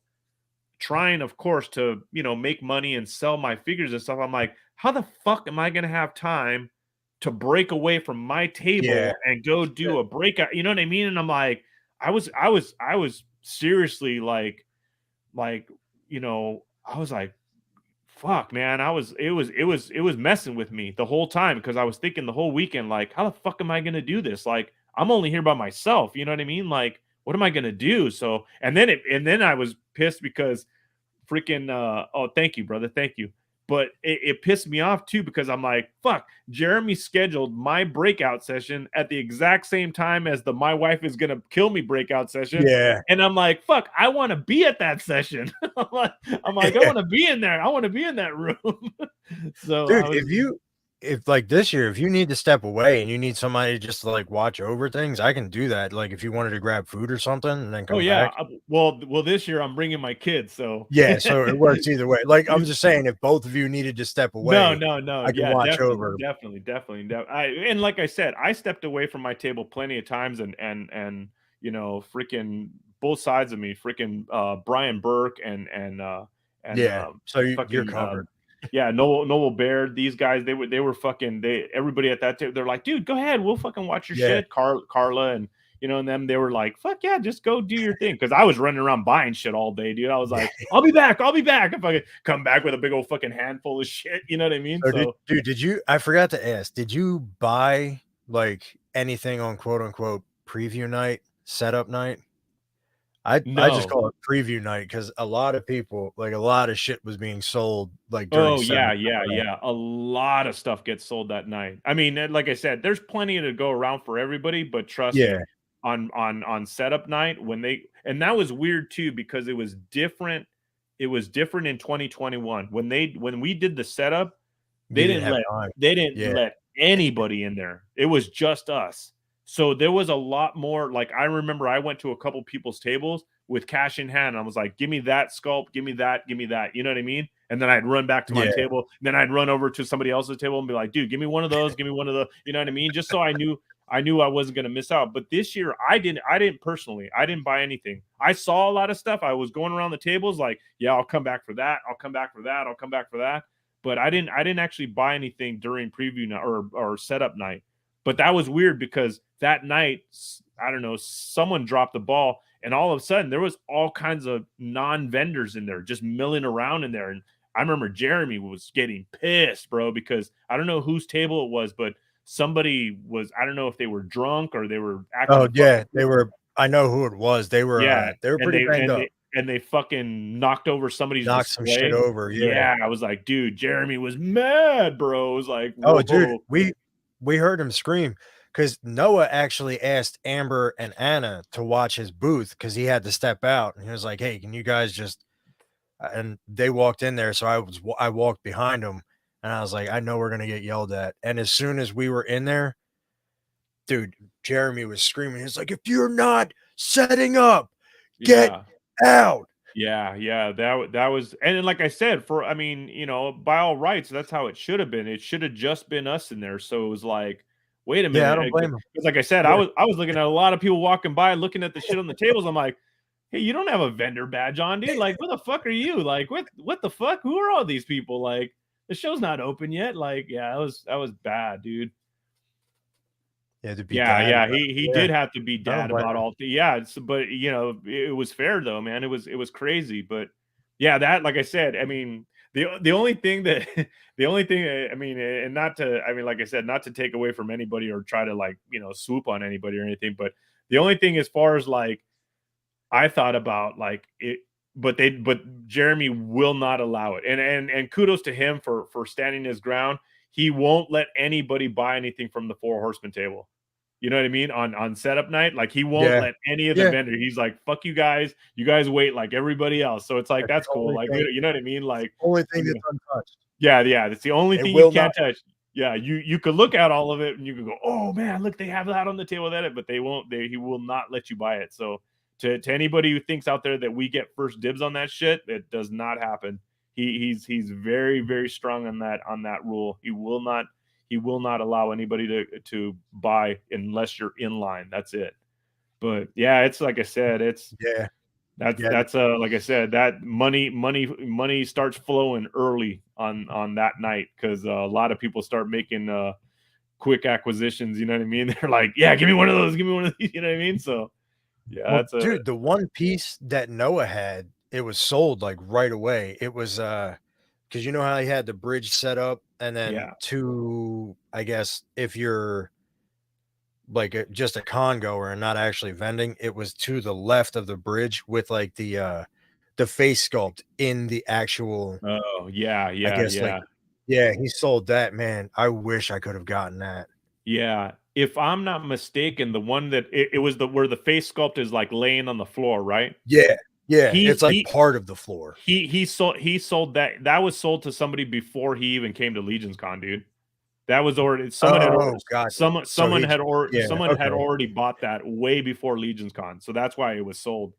A: trying, of course, to, make money and sell my figures and stuff. I'm like, how the fuck am I going to have time to break away from my
B: Yeah.
A: table and go do a breakout? You know what I mean? And I'm like, I was seriously like, I was like, fuck, man. It was messing with me the whole time, because I was thinking the whole weekend, like, how the fuck am I gonna do this? Like, I'm only here by myself, you know what I mean? Like, what am I gonna do? So, and then I was pissed because freaking oh, thank you, brother, thank you. But it pissed me off too, because I'm like, fuck, Jeremy scheduled my breakout session at the exact same time as the my wife is gonna kill me breakout session.
B: Yeah.
A: And I'm like, fuck, I want to be at that session. I'm like, I want to be in there. I want to be in that room. So I
B: Dude,
A: was,
B: if like this year, if you need to step away and you need somebody just to like watch over things, I can do that. Like if you wanted to grab food or something and then
A: oh
B: come
A: yeah.
B: back.
A: Well, this year I'm bringing my kids. So
B: Yeah, so it works either way. Like I'm just saying, if both of you needed to step
A: no,
B: away,
A: no, no.
B: I can
A: Yeah,
B: watch
A: definitely,
B: over.
A: definitely, definitely. And like I said, I stepped away from my table plenty of times, and freaking both sides of me, freaking Brian Burke and
B: Yeah, so you're
A: fucking
B: covered.
A: Yeah, Noble Bear, these guys, they were fucking everybody at that table, they're like, dude, go ahead, we'll fucking watch your
B: Yeah.
A: shit. Carla and and them, they were like, fuck yeah, just go do your thing. Cause I was running around buying shit all day, dude. I was like, I'll be back. If I could come back with a big old fucking handful of shit, you know what I mean?
B: So
A: So
B: did you I forgot to ask, did you buy like anything on quote unquote preview night, setup night? I just
A: no.
B: call it preview night because a lot of people, like a lot of shit was being sold like during
A: Oh yeah,
B: setup.
A: yeah. A lot of stuff gets sold that night. I mean, like I said, there's plenty to go around for everybody, but trust
B: Yeah.
A: me, on setup night when and that was weird too because it was different. It was different in 2021 when we did the setup.
B: You
A: They
B: didn't
A: didn't
B: have
A: let
B: time.
A: they didn't
B: Yeah.
A: let anybody in there. It was just us. So there was a lot more. Like I remember I went to a couple people's tables with cash in hand. I was like, give me that sculpt, give me that, give me that. You know what I mean? And then I'd run back to my
B: Yeah.
A: table. Then I'd run over to somebody else's table and be like, dude, give me one of those, give me one of the, you know what I mean? Just so I knew I wasn't gonna miss out. But this year I didn't personally, I didn't buy anything. I saw a lot of stuff. I was going around the tables like, yeah, I'll come back for that, I'll come back for that, I'll come back for that. But I didn't actually buy anything during preview night or setup night. But that was weird because that night, I don't know, someone dropped the ball, and all of a sudden there was all kinds of non-vendors in there just milling around in there. And I remember Jeremy was getting pissed, bro, because I don't know whose table it was, but somebody was, I don't know if they were drunk or they were acting
B: Oh
A: a
B: yeah,
A: fucking
B: they were. I know who it was. They
A: yeah,
B: were
A: and
B: pretty
A: they
B: banged up.
A: fucking knocked over somebody's
B: Knocked some shit
A: display.
B: over. Yeah.
A: Yeah, I was like, dude, Jeremy was mad, bro. I was like,
B: Oh, dude,
A: whoa.
B: we heard him scream because Noah actually asked Amber and Anna to watch his booth because he had to step out, and he was like, "Hey, can you guys just?" And they walked in there, so I walked behind them, and I was like, "I know we're gonna get yelled at." And as soon as we were in there, dude, Jeremy was screaming. He's like, "If you're not setting up, get
A: Yeah.
B: out!"
A: Yeah. That was, and then, like I said, I mean, by all rights, that's how it should have been. It should have just been us in there. So it was like, wait a
B: Yeah, I
A: minute.
B: don't blame him.
A: Because like I said,
B: Yeah.
A: I was looking at a lot of people walking by, looking at the shit on the tables. I'm like, hey, you don't have a vendor badge on, dude. Like, what the fuck are you? Like, what the fuck? Who are all these people? Like, the show's not open yet. Like, yeah, that was bad, dude.
B: Yeah, to be
A: Yeah,
B: dad
A: yeah,
B: about
A: he
B: it. Yeah,
A: did have to be
B: I don't
A: dad
B: blame
A: about
B: him.
A: all yeah, but it was fair though, man. It was crazy, but yeah, that like I said, I mean, the only thing that the only thing I mean, and not to I mean, like I said, not to take away from anybody or try to like, swoop on anybody or anything, but the only thing as far as like I thought about like it but Jeremy will not allow it. And kudos to him for standing his ground. He won't let anybody buy anything from the Four Horsemen table. You know what I mean? On setup night, like he won't
B: Yeah,
A: let any of the
B: yeah.
A: vendor. He's like, "Fuck you guys. You guys wait like everybody else." So it's like
B: That's the
A: that's cool.
B: only
A: Like
B: thing.
A: you know what I mean? Like
B: Only thing that's untouched.
A: yeah. That's the only
B: It
A: thing you
B: will not.
A: can't touch. Yeah, you could look at all of it and you could go, "Oh man, look, they have that on the table that it," but they won't. He will not let you buy it. So to anybody who thinks out there that we get first dibs on that shit, it does not happen. He's very very strong on that rule. He will not allow anybody to buy unless you're in line. That's it. But yeah, it's like I said,
B: Yeah, yeah,
A: that's like I said, that money starts flowing early on that night because a lot of people start making quick acquisitions. You know what I mean? They're like, yeah, give me one of those, give me one of these. You know what I mean? So yeah,
B: well,
A: that's a
B: dude, the one piece that Noah had, it was sold like right away. It was because you know how he had the bridge set up, and then
A: yeah.
B: I guess if you're like just a con goer and not actually vending, it was to the left of the bridge with like the face sculpt in the actual,
A: Oh yeah,
B: I
A: yeah,
B: guess, like,
A: yeah.
B: yeah, he sold that, man. I wish I could have gotten that.
A: Yeah. If I'm not mistaken, the one that it was the where the face sculpt is like laying on the floor, right?
B: Yeah, yeah,
A: He
B: it's like
A: he
B: part of the floor.
A: he sold that was sold to somebody before he even came to Legion's Con, dude. That was already
B: Oh, gotcha. So he yeah,
A: someone had
B: okay.
A: already bought that way before Legion's Con. So that's why it was sold.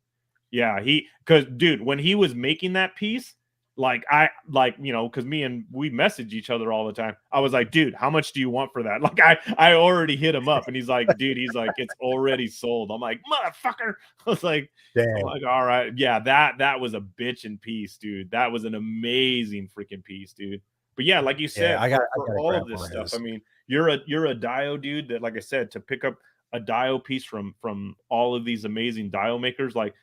A: Yeah, cuz dude, when he was making that piece, like cuz we message each other all the time. I was like, "Dude, how much do you want for that?" Like I already hit him up and he's like, "Dude, it's already sold." I'm like, "Motherfucker." I was like I'm
B: Damn.
A: like, "All right. Yeah, that was a bitchin' piece, dude. That was an amazing freaking piece, dude." But yeah, like you said,
B: I
A: for
B: gotta
A: all
B: grab
A: of this
B: one of
A: stuff, I
B: his.
A: mean, you're a Dio dude that, like I said, to pick up a Dio piece from all of these amazing Dio makers, like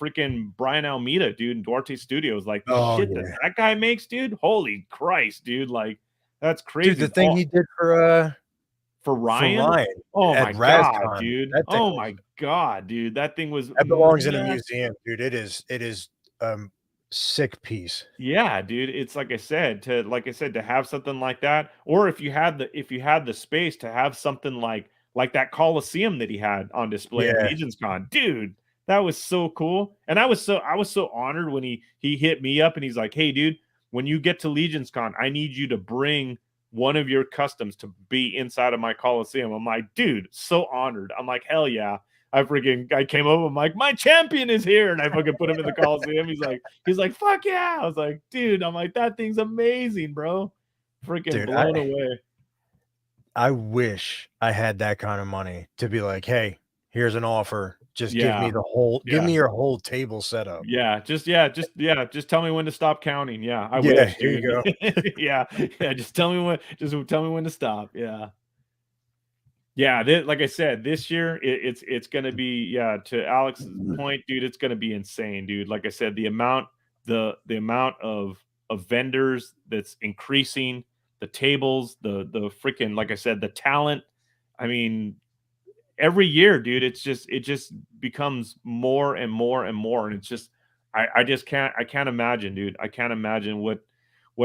A: freaking Brian Almeida, dude, in Duarte Studios, like the
B: Oh
A: shit that
B: yeah,
A: that guy makes, dude. Holy Christ, dude! Like that's
B: dude, the
A: crazy.
B: thing he did
A: For
B: for
A: Ryan,
B: Ryan
A: oh
B: at
A: my god,
B: RazCon,
A: dude!
B: that thing
A: Oh
B: was
A: my god, dude! That thing was
B: that belongs in a
A: massive.
B: museum, dude. It is sick piece.
A: Yeah, dude. It's like I said, to have something like that, or if you had the space to have something like that Coliseum that he had on display at
B: Yeah,
A: Legion's Con, dude, that was so cool. And I was so honored when he hit me up and he's like, "Hey, dude, when you get to Legion's Con, I need you to bring one of your customs to be inside of my Coliseum." I'm like, dude, so honored. I'm like, hell yeah. I came over, I'm like, my champion is here, and I fucking put him in the Coliseum. He's like, fuck yeah. I was like, dude, I'm like, that thing's amazing, bro. Freaking
B: dude,
A: blown away.
B: I wish I had that kind of money to be like, hey, here's an offer. Just give me
A: Yeah.
B: give
A: Yeah.
B: me your whole table set up.
A: Just tell me when to stop counting. Yeah, I
B: Yeah,
A: wish,
B: here you
A: dude.
B: go.
A: Yeah, yeah. Just tell me when to stop. Yeah, yeah. Like I said, this year it's gonna be, yeah. To Alex's point, dude, it's gonna be insane, dude. Like I said, the amount of vendors that's increasing, the tables, the freaking, like I said, the talent. I mean, every year, dude, it just becomes more and more and more, and it's just I just I can't imagine, dude. I can't imagine what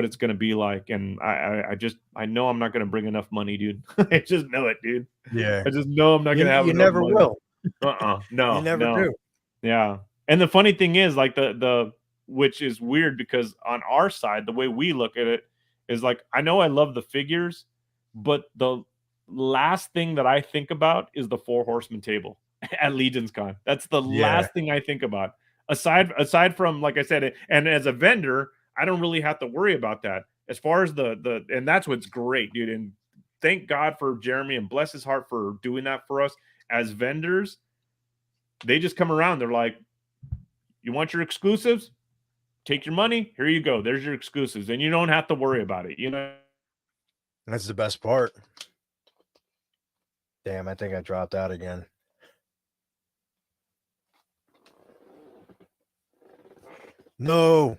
A: it's gonna be like, and I just I know I'm not gonna bring enough money, dude. I just know it, dude.
B: Yeah.
A: I just know I'm not gonna have
B: You
A: enough
B: never
A: money.
B: will. You
A: No,
B: never
A: no.
B: do.
A: Yeah. And the funny thing is, like the which is weird because on our side, the way we look at it is like, I know I love the figures, but the last thing that I think about is the Four Horsemen table at Legion's Con. That's the
B: Yeah.
A: last thing I think about. Aside from, like I said, and as a vendor, I don't really have to worry about that. As far as the and that's what's great, dude. And thank God for Jeremy and bless his heart for doing that for us as vendors. They just come around. They're like, you want your exclusives? Take your money. Here you go. There's your exclusives. And you don't have to worry about it. You know?
B: That's the best part. Damn, I think I dropped out again. No.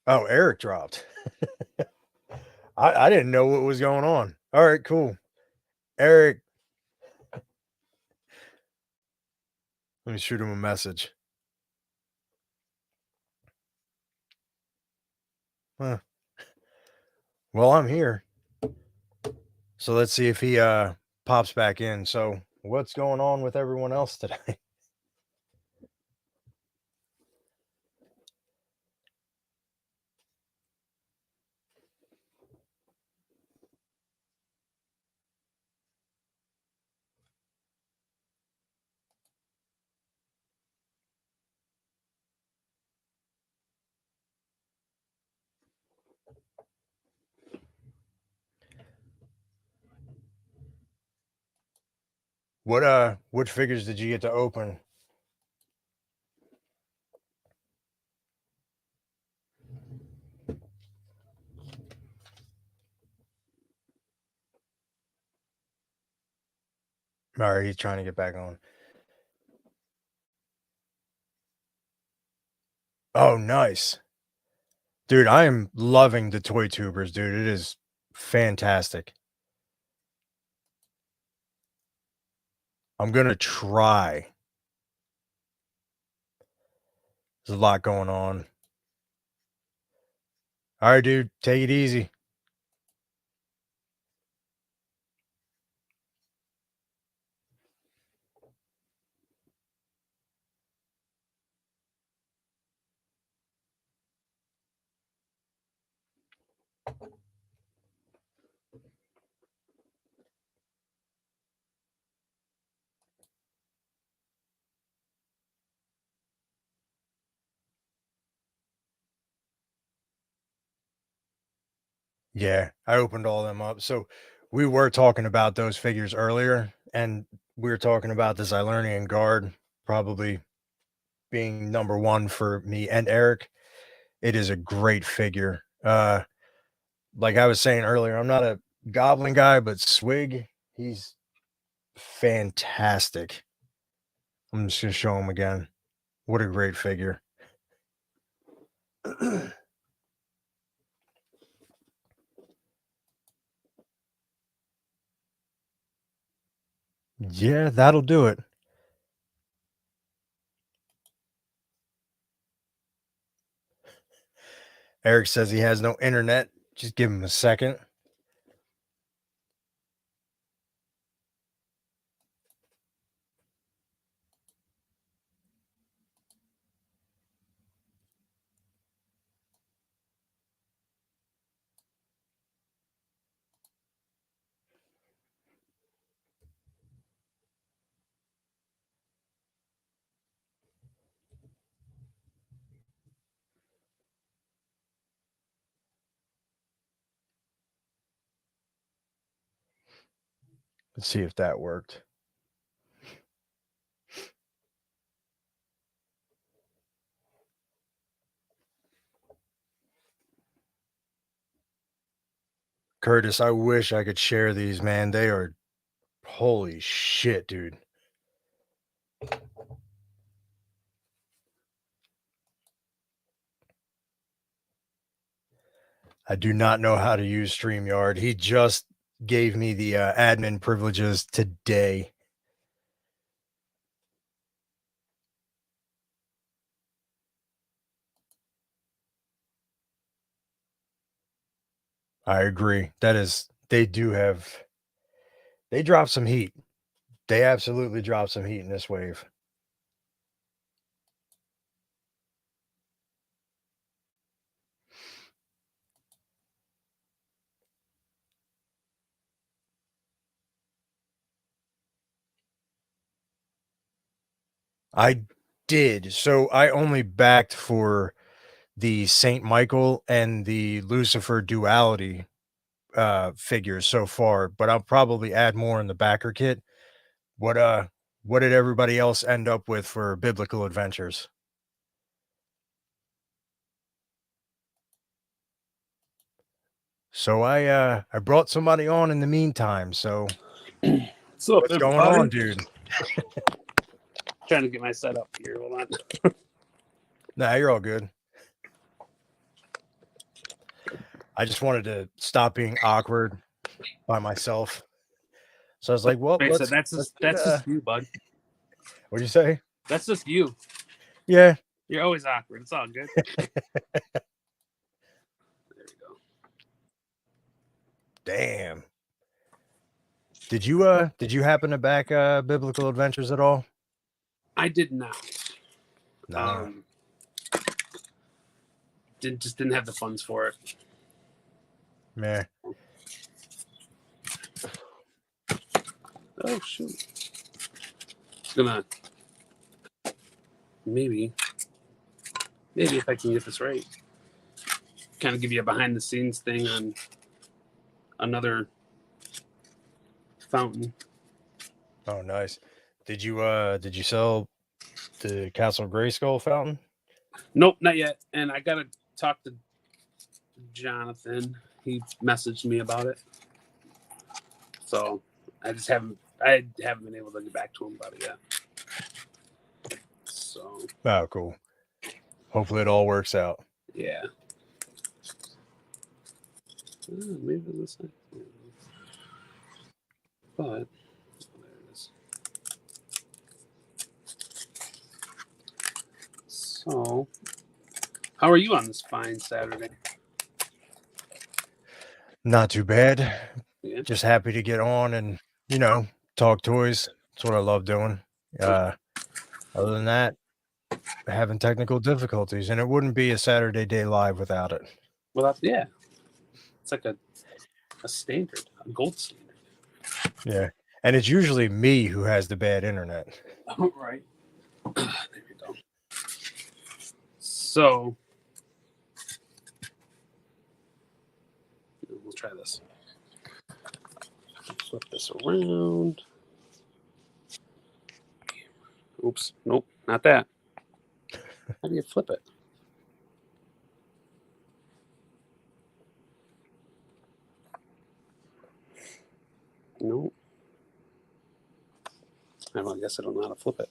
B: Oh, Eric dropped. I didn't know what was going on. All right, cool. Eric, let me shoot him a message. Huh. Well, I'm here. So let's see if he pops back in. So what's going on with everyone else today? What figures did you get to open? All right, he's trying to get back on. Oh, nice. Dude, I am loving the toy tubers, dude. It is fantastic. I'm gonna try. There's a lot going on. All right, dude, take it easy. Yeah, I opened all them up. So we were talking about those figures earlier, and we were talking about the Xylernian guard probably being number one for me and Eric. It is a great figure. Like I was saying earlier, I'm not a goblin guy, but Swig, he's fantastic. I'm just gonna show him again. What a great figure. Yeah, that'll do it. Eric says he has no internet. Just give him a second. Let's see if that worked. Curtis, I wish I could share these, man. They are holy shit, dude. I do not know how to use StreamYard. He just gave me the admin privileges today. I agree. They drop some heat. They absolutely drop some heat in this wave. I did. So I only backed for the Saint Michael and the Lucifer duality figures so far, but I'll probably add more in the backer kit. What did everybody else end up with for biblical adventures? So I brought somebody on in the meantime. So
D: So
B: what's going on, dude?
D: Trying to get my setup here. Hold on.
B: Nah, you're all good. I just wanted to stop being awkward by myself. So I was like, well,
D: Wait, so that's
B: let's
D: just you, bud.
B: what'd you say?
D: That's just you.
B: Yeah.
D: You're always awkward. It's all good. There we go.
B: Damn. Did you happen to back biblical adventures at all?
D: I did not.
B: No.
D: Didn't have the funds for it.
B: Meh.
D: Oh shoot. Gonna maybe if I can get this right. Kind of give you a behind the scenes thing on another fountain.
B: Oh, nice. Did you sell the Castle Grayskull fountain?
D: Nope, not yet. And I gotta talk to Jonathan. He messaged me about it. So I haven't been able to get back to him about it yet. So
B: Oh, cool. Hopefully it all works out.
D: yeah. Maybe this side. But there it is. So how are you on this fine Saturday?
B: Not too bad.
D: Yeah.
B: Just happy to get on and, talk toys. That's what I love doing. Other than that, having technical difficulties, and it wouldn't be a Saturday Day Live without it.
D: Well, yeah. It's like a standard, a gold standard.
B: Yeah. And it's usually me who has the bad internet.
D: Oh, right. There we go. So, try this. Flip this around. Oops. Nope. Not that. How do you flip it? Nope. I guess I don't know how to flip it.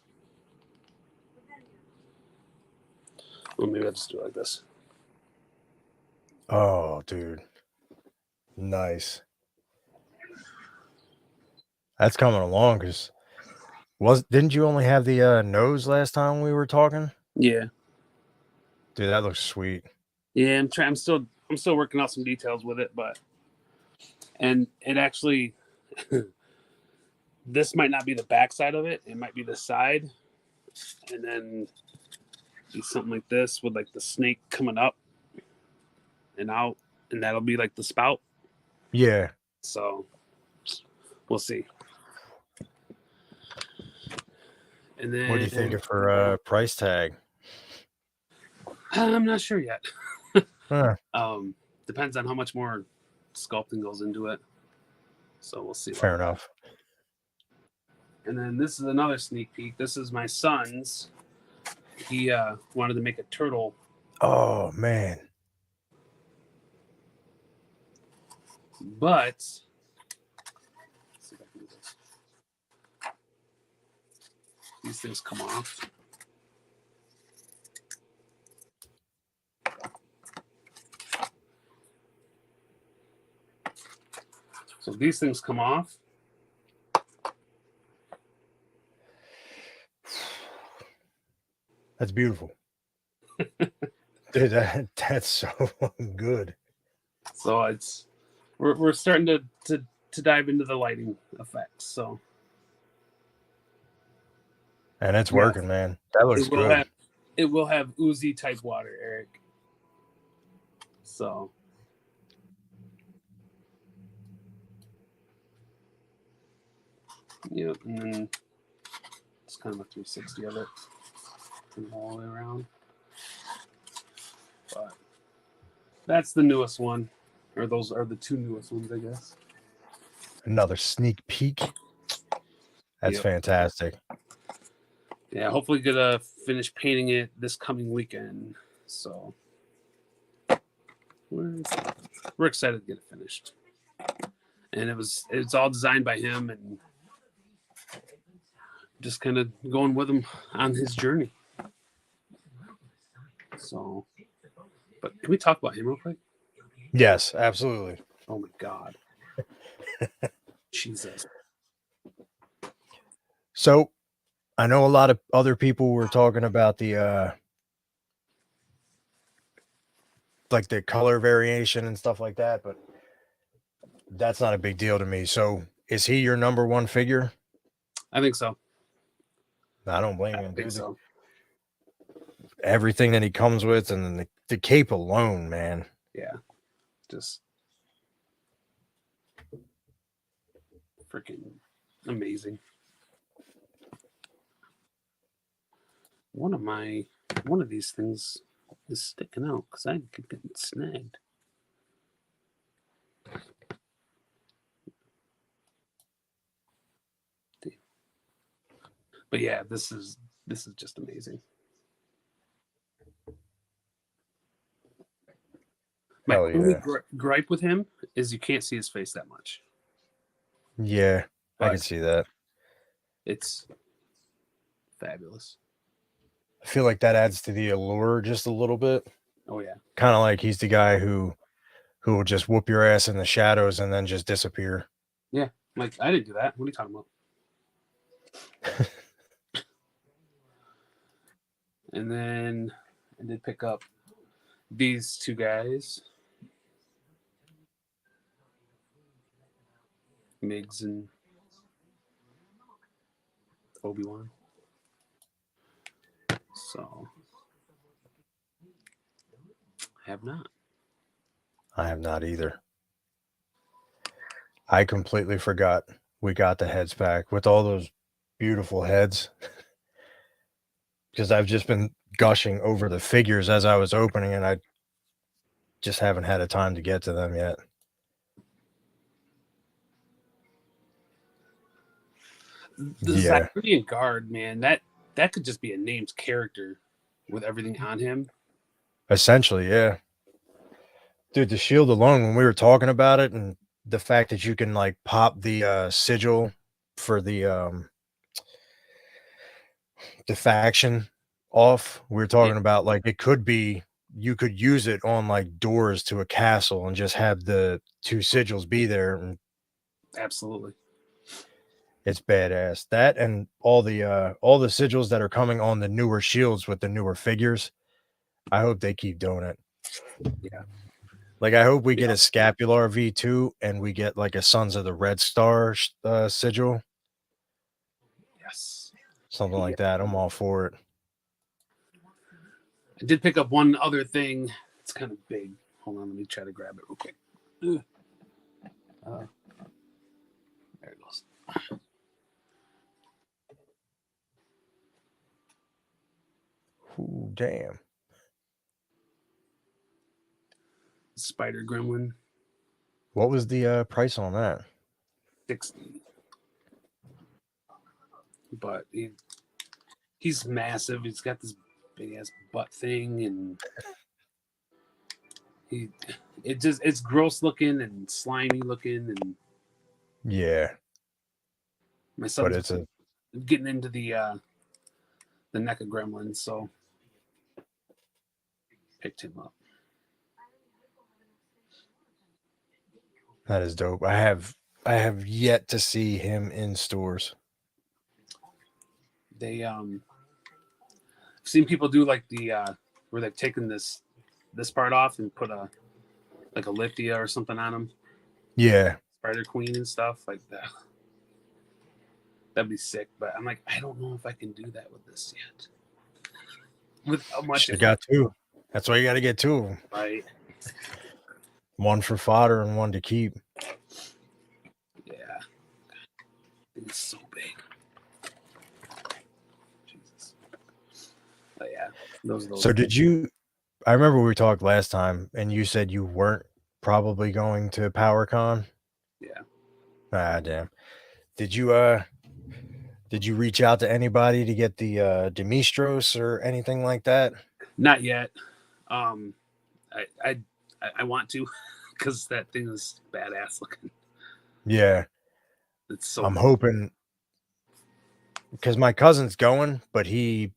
D: Well, maybe I'll just do it like this.
B: Oh, dude. Nice. That's coming along because didn't you only have the nose last time we were talking?
D: Yeah.
B: Dude, that looks sweet.
D: Yeah, I'm still working out some details with it, and it actually this might not be the back side of it. It might be the side, and then be something like this with like the snake coming up and out, and that'll be like the spout.
B: Yeah.
D: So we'll see. And then
B: What do you think for price tag?
D: I'm not sure yet.
B: Huh.
D: Depends on how much more sculpting goes into it. So we'll see.
B: Fair enough.
D: And then this is another sneak peek. This is my son's. He wanted to make a turtle.
B: Oh, man.
D: But let's see if I can do this. These things come off. So these things come off.
B: That's beautiful. Dude, that's so good.
D: So we're starting to dive into the lighting effects. So
B: And it's working, man. That looks good.
D: It will have Uzi type water, Eric. So yeah, and then it's kind of a 360 of it all the way around. But that's the newest one, or those are the two newest ones, I guess.
B: Another sneak peek. That's
D: Yep.
B: fantastic.
D: Yeah, hopefully gonna finish painting it this coming weekend. So we're excited to get it finished. And it's all designed by him and just kind of going with him on his journey. So, but can we talk about him real quick?
B: Yes, absolutely.
D: Oh my God. Jesus.
B: So I know a lot of other people were talking about the like the color variation and stuff like that, but that's not a big deal to me. So is he your number one figure?
D: I think so.
B: I don't blame
D: I
B: him,
D: think
B: dude.
D: so.
B: Everything that he comes with, and then the cape alone, man.
D: Yeah. Just freaking amazing. One of these things is sticking out because I keep getting snagged. But yeah, this is just amazing. My
B: Hell
D: only
B: yeah.
D: gripe with him is you can't see his face that much.
B: Yeah, I
D: But
B: can see that.
D: it's fabulous.
B: I feel like that adds to the allure just a little bit.
D: Oh yeah.
B: Kind of like he's the guy who will just whoop your ass in the shadows and then just disappear.
D: Yeah. Like, I didn't do that. What are you talking about? And then I did pick up these two guys, Migs and Obi-Wan. So I have not.
B: I have not either. I completely forgot we got the heads back with all those beautiful heads. Because I've just been gushing over the figures as I was opening, and I just haven't had a time to get to them yet.
D: The
B: Yeah.
D: Siberian Guard, man, that could just be a named character with everything on him.
B: Essentially, yeah. Dude, the shield alone, when we were talking about it, and the fact that you can like pop the sigil for the faction off, we were talking about like it could be you could use it on like doors to a castle and just have the two sigils be there, and
D: Absolutely.
B: it's badass. That and all the sigils that are coming on the newer shields with the newer figures. I hope they keep doing it.
D: Yeah.
B: Like I hope we get
D: Yeah.
B: a Scapular V2 and we get like a Sons of the Red Star sigil,
D: Yes.
B: something like that. I'm all for it.
D: I did pick up one other thing. It's kind of big. Hold on, let me try to grab it real quick. There it goes.
B: Ooh, damn.
D: Spider Gremlin,
B: What was the price on that?
D: 60. But he's massive. He's got this big ass butt thing, and it's gross looking and slimy looking, and
B: Yeah,
D: my
B: but
D: son's
B: it's a
D: getting into the NECA Gremlins, so picked him up.
B: that is dope. I have yet to see him in stores.
D: They I've seen people do like the where they've taken this part off and put a Lithia or something on them,
B: Yeah,
D: Spider Queen and stuff like that. That'd be sick, but I'm like, I don't know if I can do that with this yet. With how much
B: should have got two. That's why you got to get two of them.
D: right?
B: One for fodder and one to keep.
D: Yeah, it's so big. Jesus. But yeah, those are those.
B: So did you? I remember we talked last time, and you said you weren't probably going to PowerCon.
D: Yeah.
B: Ah, damn. Did you reach out to anybody to get the Demistros or anything like that?
D: Not yet. I want to, because that thing is badass looking.
B: Yeah,
D: It's so.
B: I'm hoping because my cousin's going, but I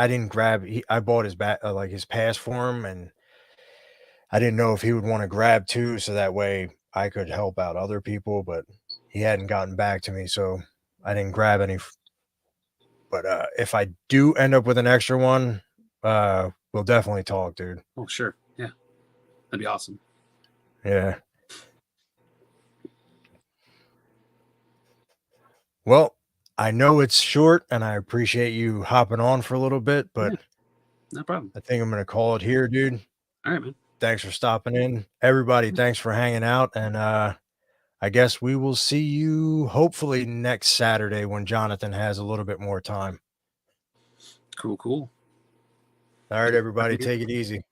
B: didn't grab. I bought his like his pass for him, and I didn't know if he would want to grab too, so that way I could help out other people. But he hadn't gotten back to me, so I didn't grab any. But if I do end up with an extra one, we'll definitely talk, dude.
D: Oh sure, yeah, that'd be awesome.
B: Yeah. Well, I know it's short, and I appreciate you hopping on for a little bit, but
D: No problem.
B: I think I'm gonna call it here, dude.
D: All right, man.
B: Thanks for stopping in, everybody. Thanks for hanging out, and I guess we will see you hopefully next Saturday when Jonathan has a little bit more time.
D: Cool.
B: All right, everybody, take it easy.